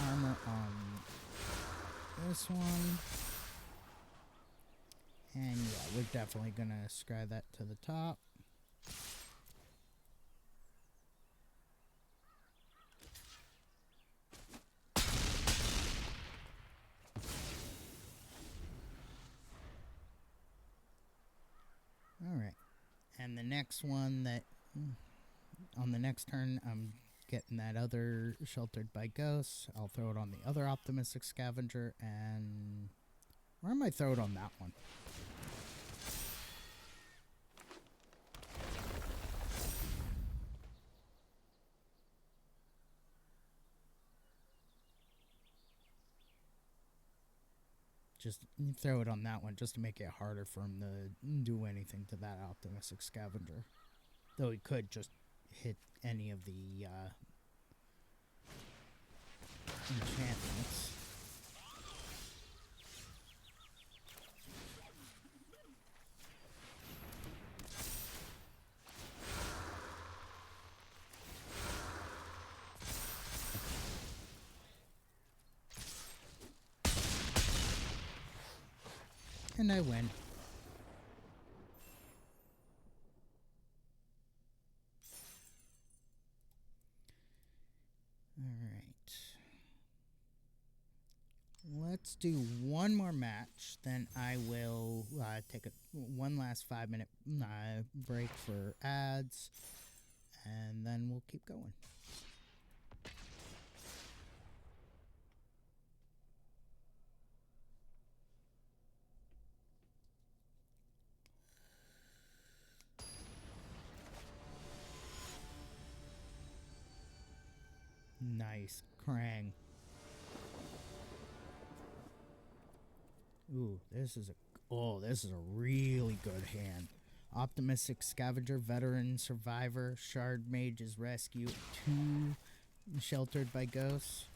armor on this one. And yeah, we're definitely gonna scribe that to the top. Alright. And the next one that on the next turn I'm getting that other sheltered by ghosts. I'll throw it on the other optimistic scavenger, and where am I throw it on that one? Just throw it on that one just to make it harder for him to do anything to that optimistic scavenger. Though he could just hit any of the enchantments. And I win. Alright. Let's do one more match, then I will take one last 5-minute break for ads, and then we'll keep going. Nice. Krang. Ooh, this is a really good hand. Optimistic Scavenger, Veteran Survivor, Shard Mage's Rescue, 2 Sheltered by Ghosts.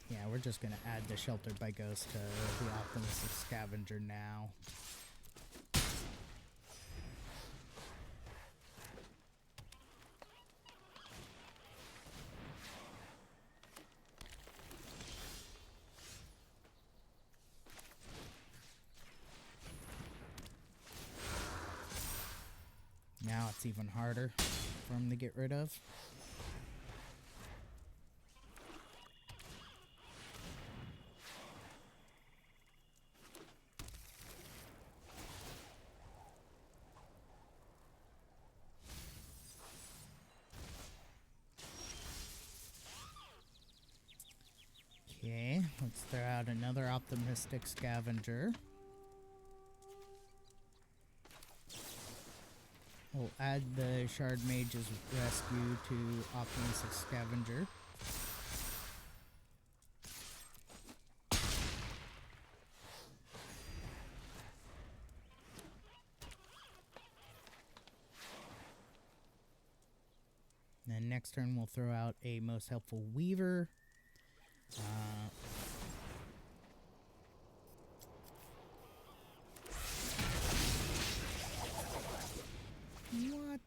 Yeah, we're just gonna add the Sheltered by Ghosts to the Optimistic Scavenger now. Now it's even harder for him to get rid of. Okay, let's throw out another Optimistic Scavenger. We'll add the Shard Mage's Rescue to Optimistic Scavenger. Then next turn we'll throw out a most helpful Weaver. What?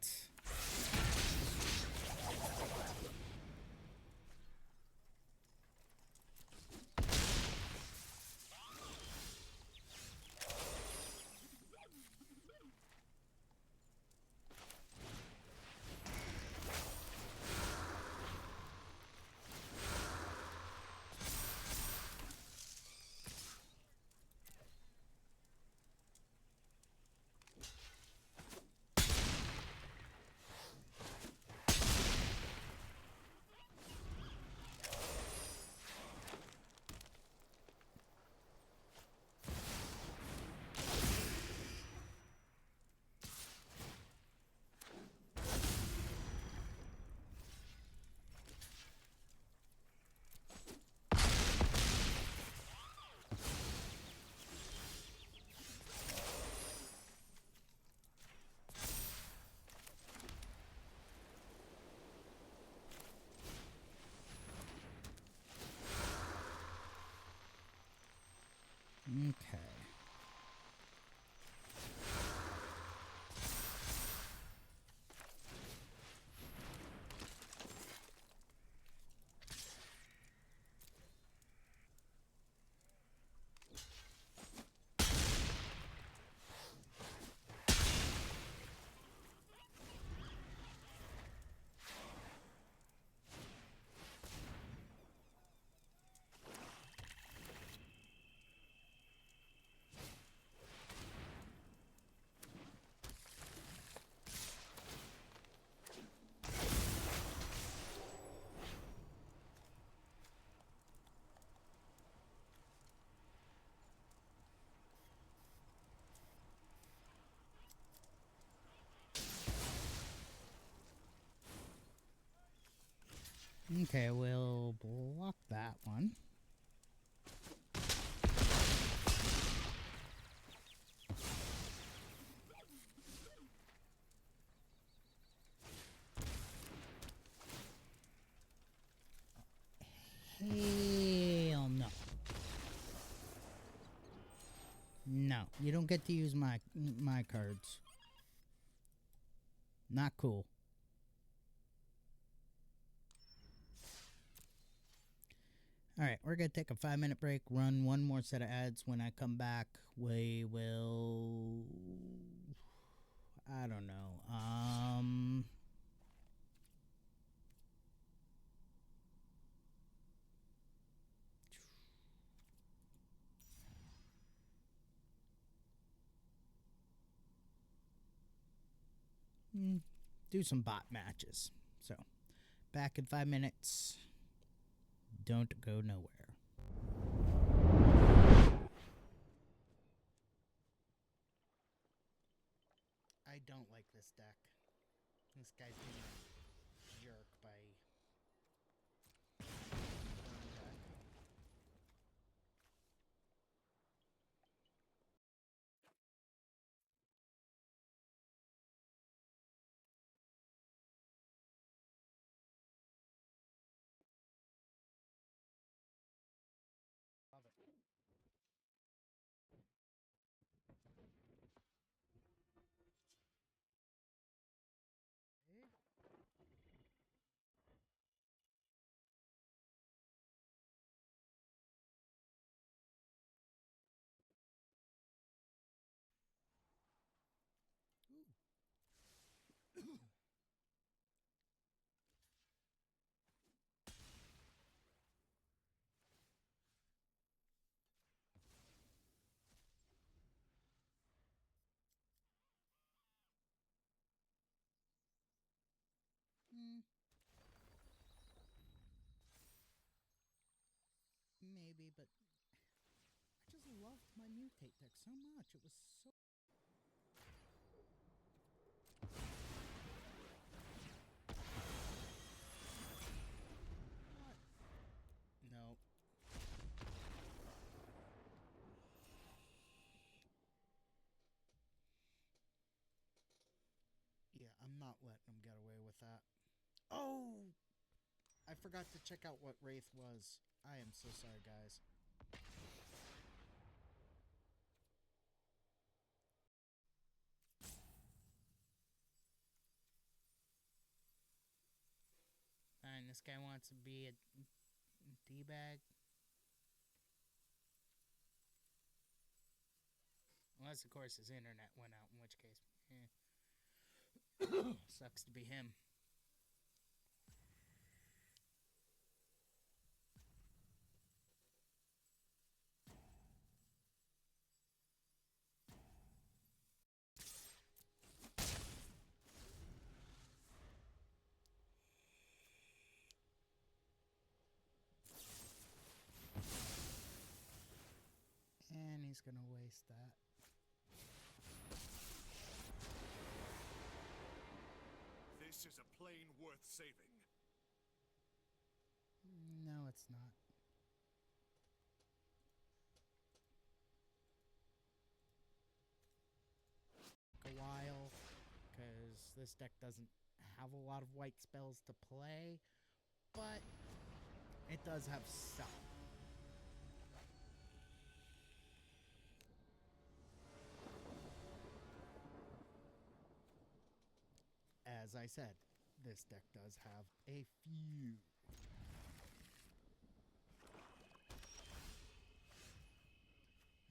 Okay. Okay, we'll block that one. Hell no. No, you don't get to use my cards. Not cool. Alright, we're going to take a 5-minute break, run one more set of ads. When I come back, we will... I don't know. Do some bot matches. So, back in 5 minutes. Don't go nowhere. I don't like this deck. This guy's being a jerk by... Maybe, but I just loved my mutate deck so much. It was so... What? No. Yeah, I'm not letting him get away with that. Oh! forgot to check out what Wraith was. I am so sorry, guys. And this guy wants to be a D-bag. Unless, of course, his internet went out, in which case, sucks to be him. And he's gonna waste that. This is a plane worth saving. No, it's not. A while, because this deck doesn't have a lot of white spells to play, but it does have some. As I said, this deck does have a few.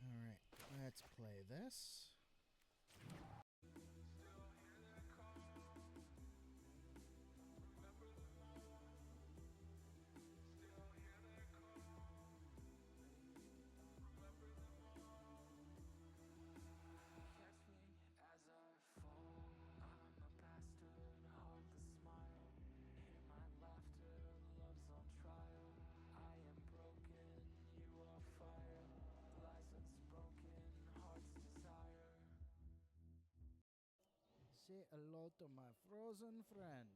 Alright, let's play this. Catch me as I fall. I'm a bastard, hard to smile. Hear my laughter, love's on trial. I am broken, you are fire. Lies unspoken, heart's desire. Say hello to my frozen friend.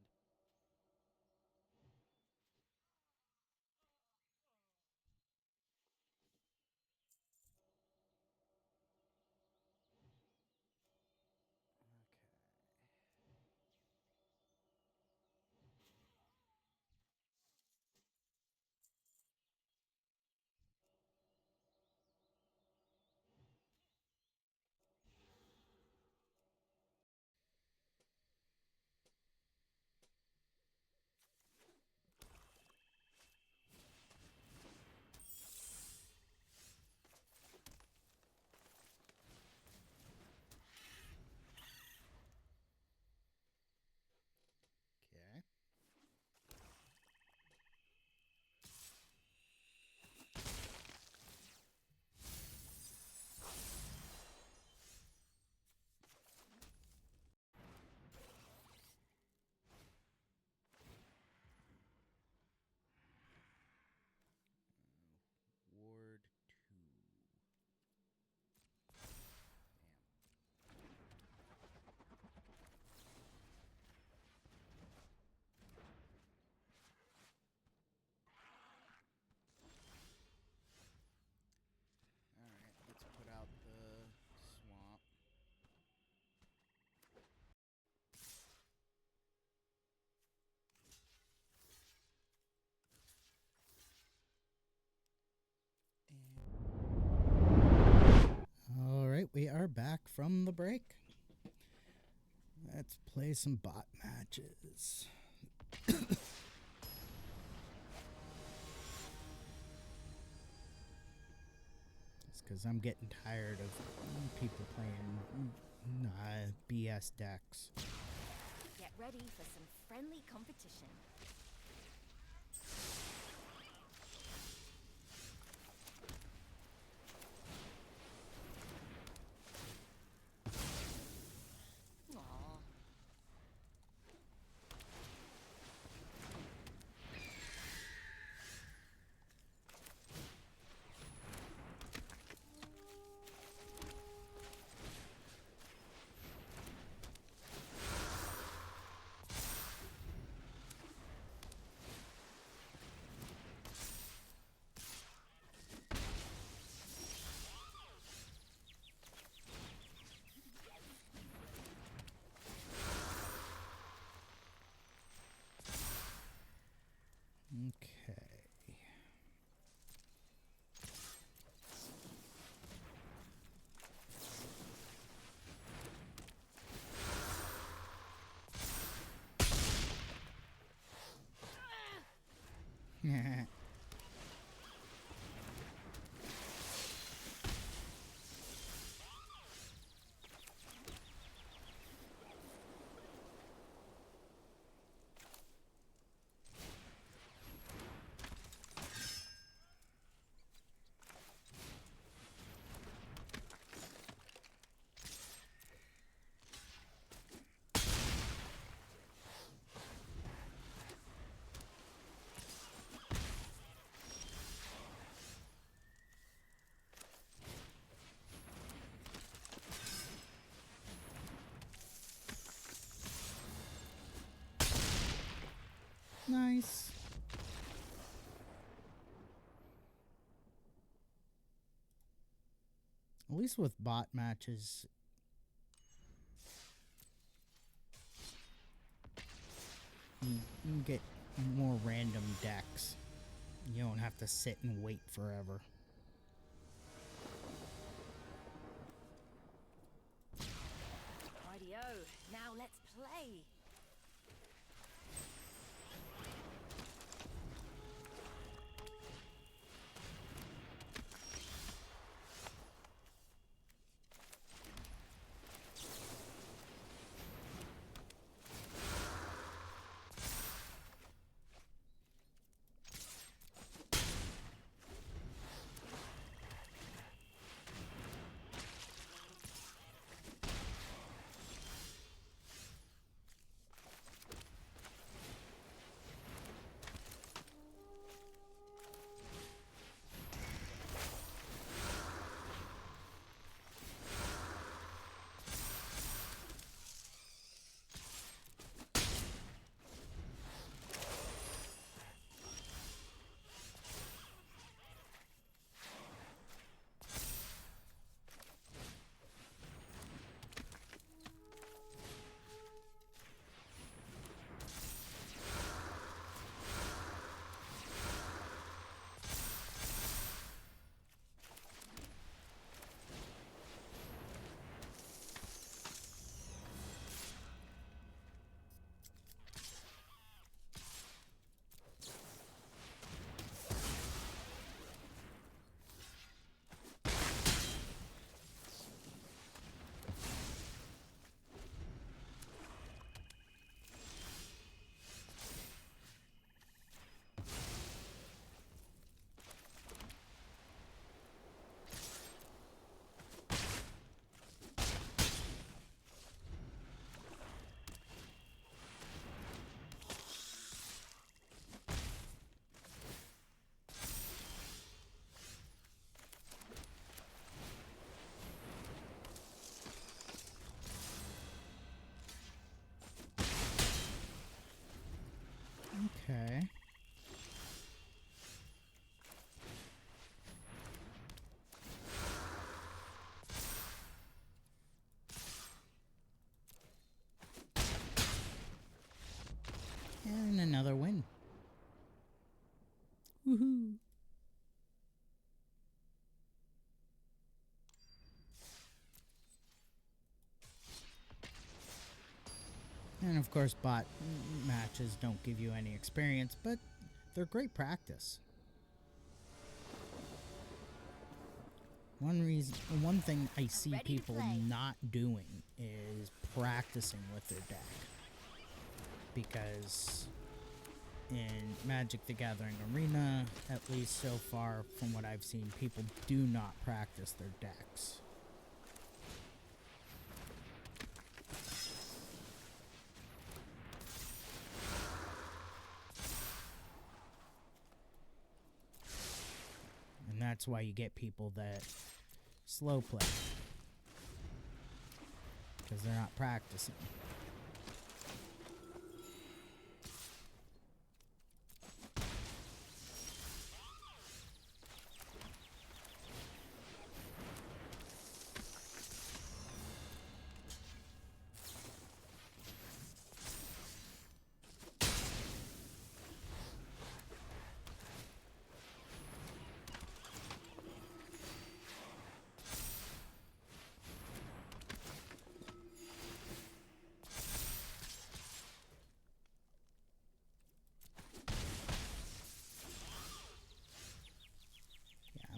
Okay. Okay. Ward 2. Damn. Alright, let's put out the swamp. Alright, we are back from the break. Let's play some bot matches. It's because I'm getting tired of people playing BS decks. Get ready for some friendly competition. Aww. Okay. Nice. At least with bot matches, you can get more random decks. You don't have to sit and wait forever. Rightio, now let's play. Okay. And another win. Woohoo. And of course, bot matches don't give you any experience, but they're great practice. One thing I see Ready to people play. not doing is practicing with their deck. Because in Magic the Gathering Arena, at least so far from what I've seen, people do not practice their decks. And that's why you get people that slow play. Because they're not practicing.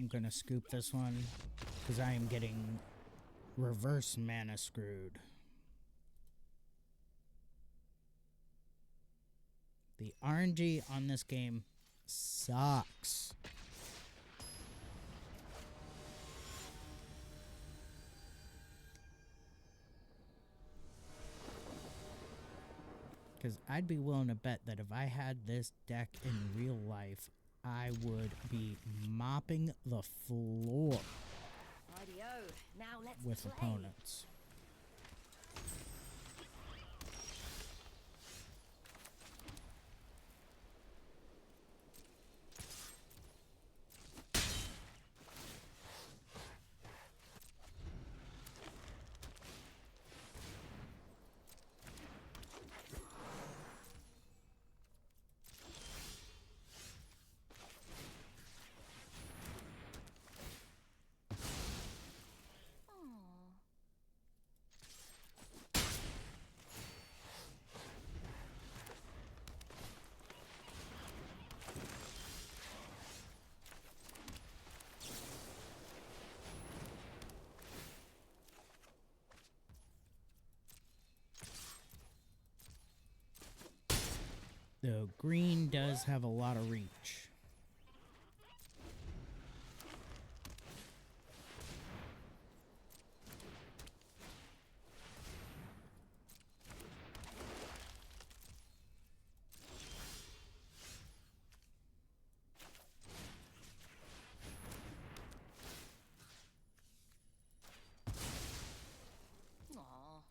I'm gonna scoop this one because I am getting reverse mana screwed. The RNG on this game sucks. Because I'd be willing to bet that if I had this deck in real life, I would be mopping the floor Rightio. Now let's with play. opponents. Though green does have a lot of reach. Aw.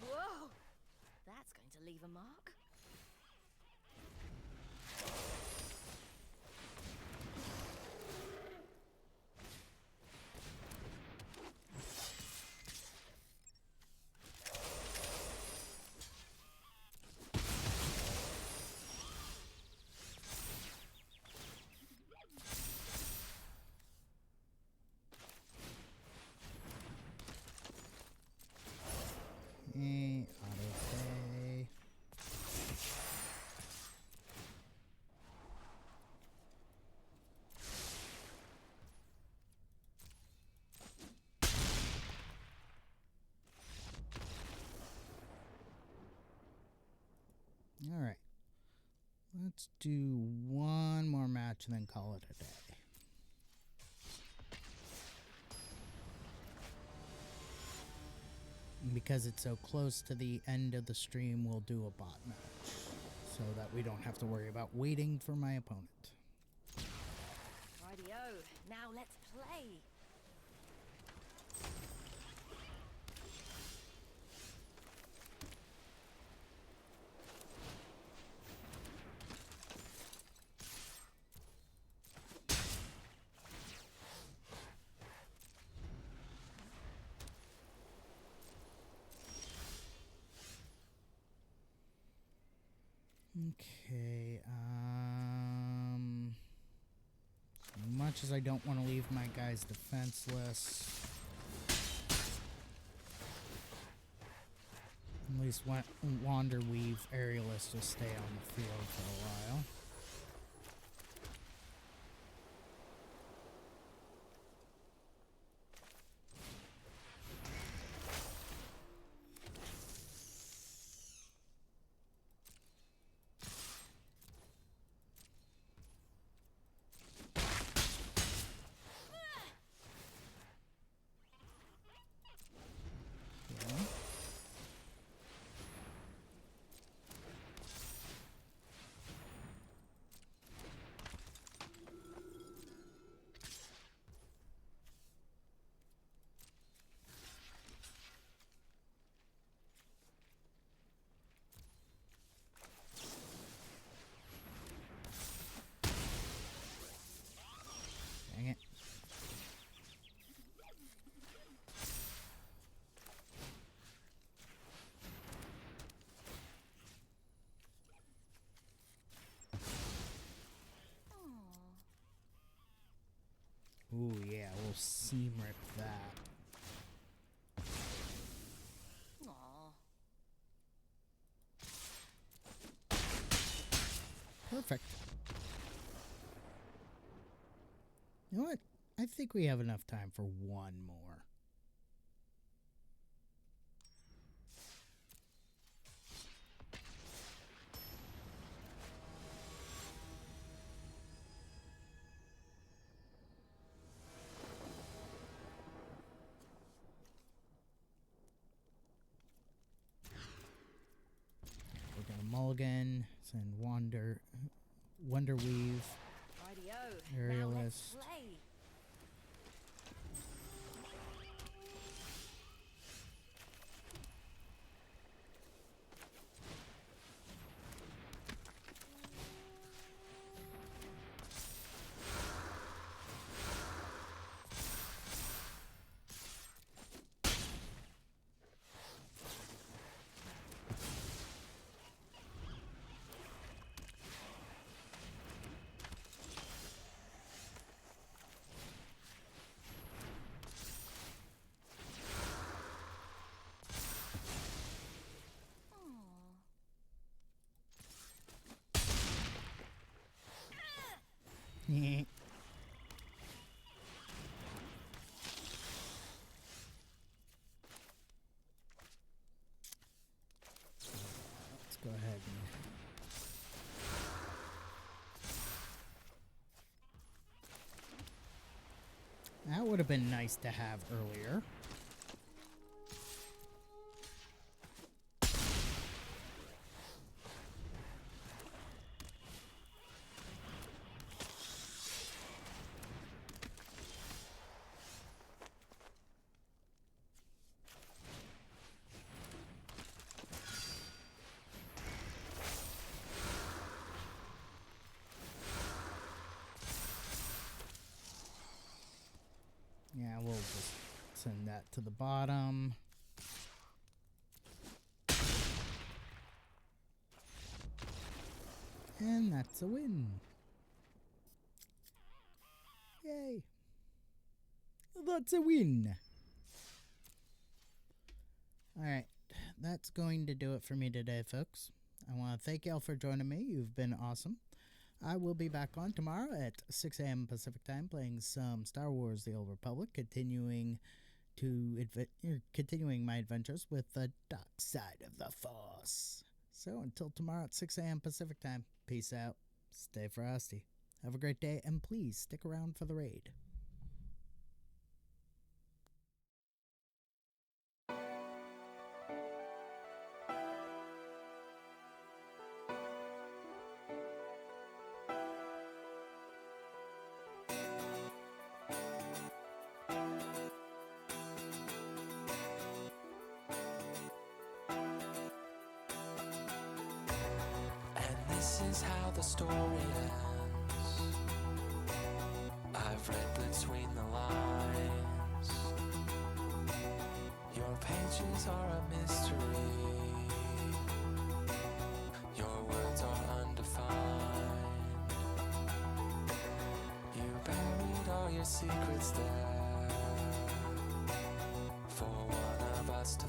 Whoa! That's going to leave a mark. Autopay. All right. Let's do one more match and then call it a day. Because it's so close to the end of the stream, we'll do a bot match so that we don't have to worry about waiting for my opponent. Rightio. Now let's play. Okay, as much as I don't want to leave my guys defenseless, at least Wander Weave Aerialist will stay on the field for a while. Perfect. You know what? I think we have enough time for one more. We're gonna mulligan, send Wonder Weave, Rightio. Now let's Aerialist. play. Let's go ahead and... That would have been nice to have earlier. Yeah, we'll just send that to the bottom. And that's a win. Yay. That's a win. Alright, that's going to do it for me today, folks. I want to thank y'all for joining me. You've been awesome. I will be back on tomorrow at 6 a.m. Pacific Time playing some Star Wars The Old Republic, continuing my adventures with the dark side of the Force. So until tomorrow at 6 a.m. Pacific Time, peace out, stay frosty, have a great day, and please stick around for the raid. This is how the story ends. I've read between the lines. Your pages are a mystery. Your words are undefined. You buried all your secrets there for one of us to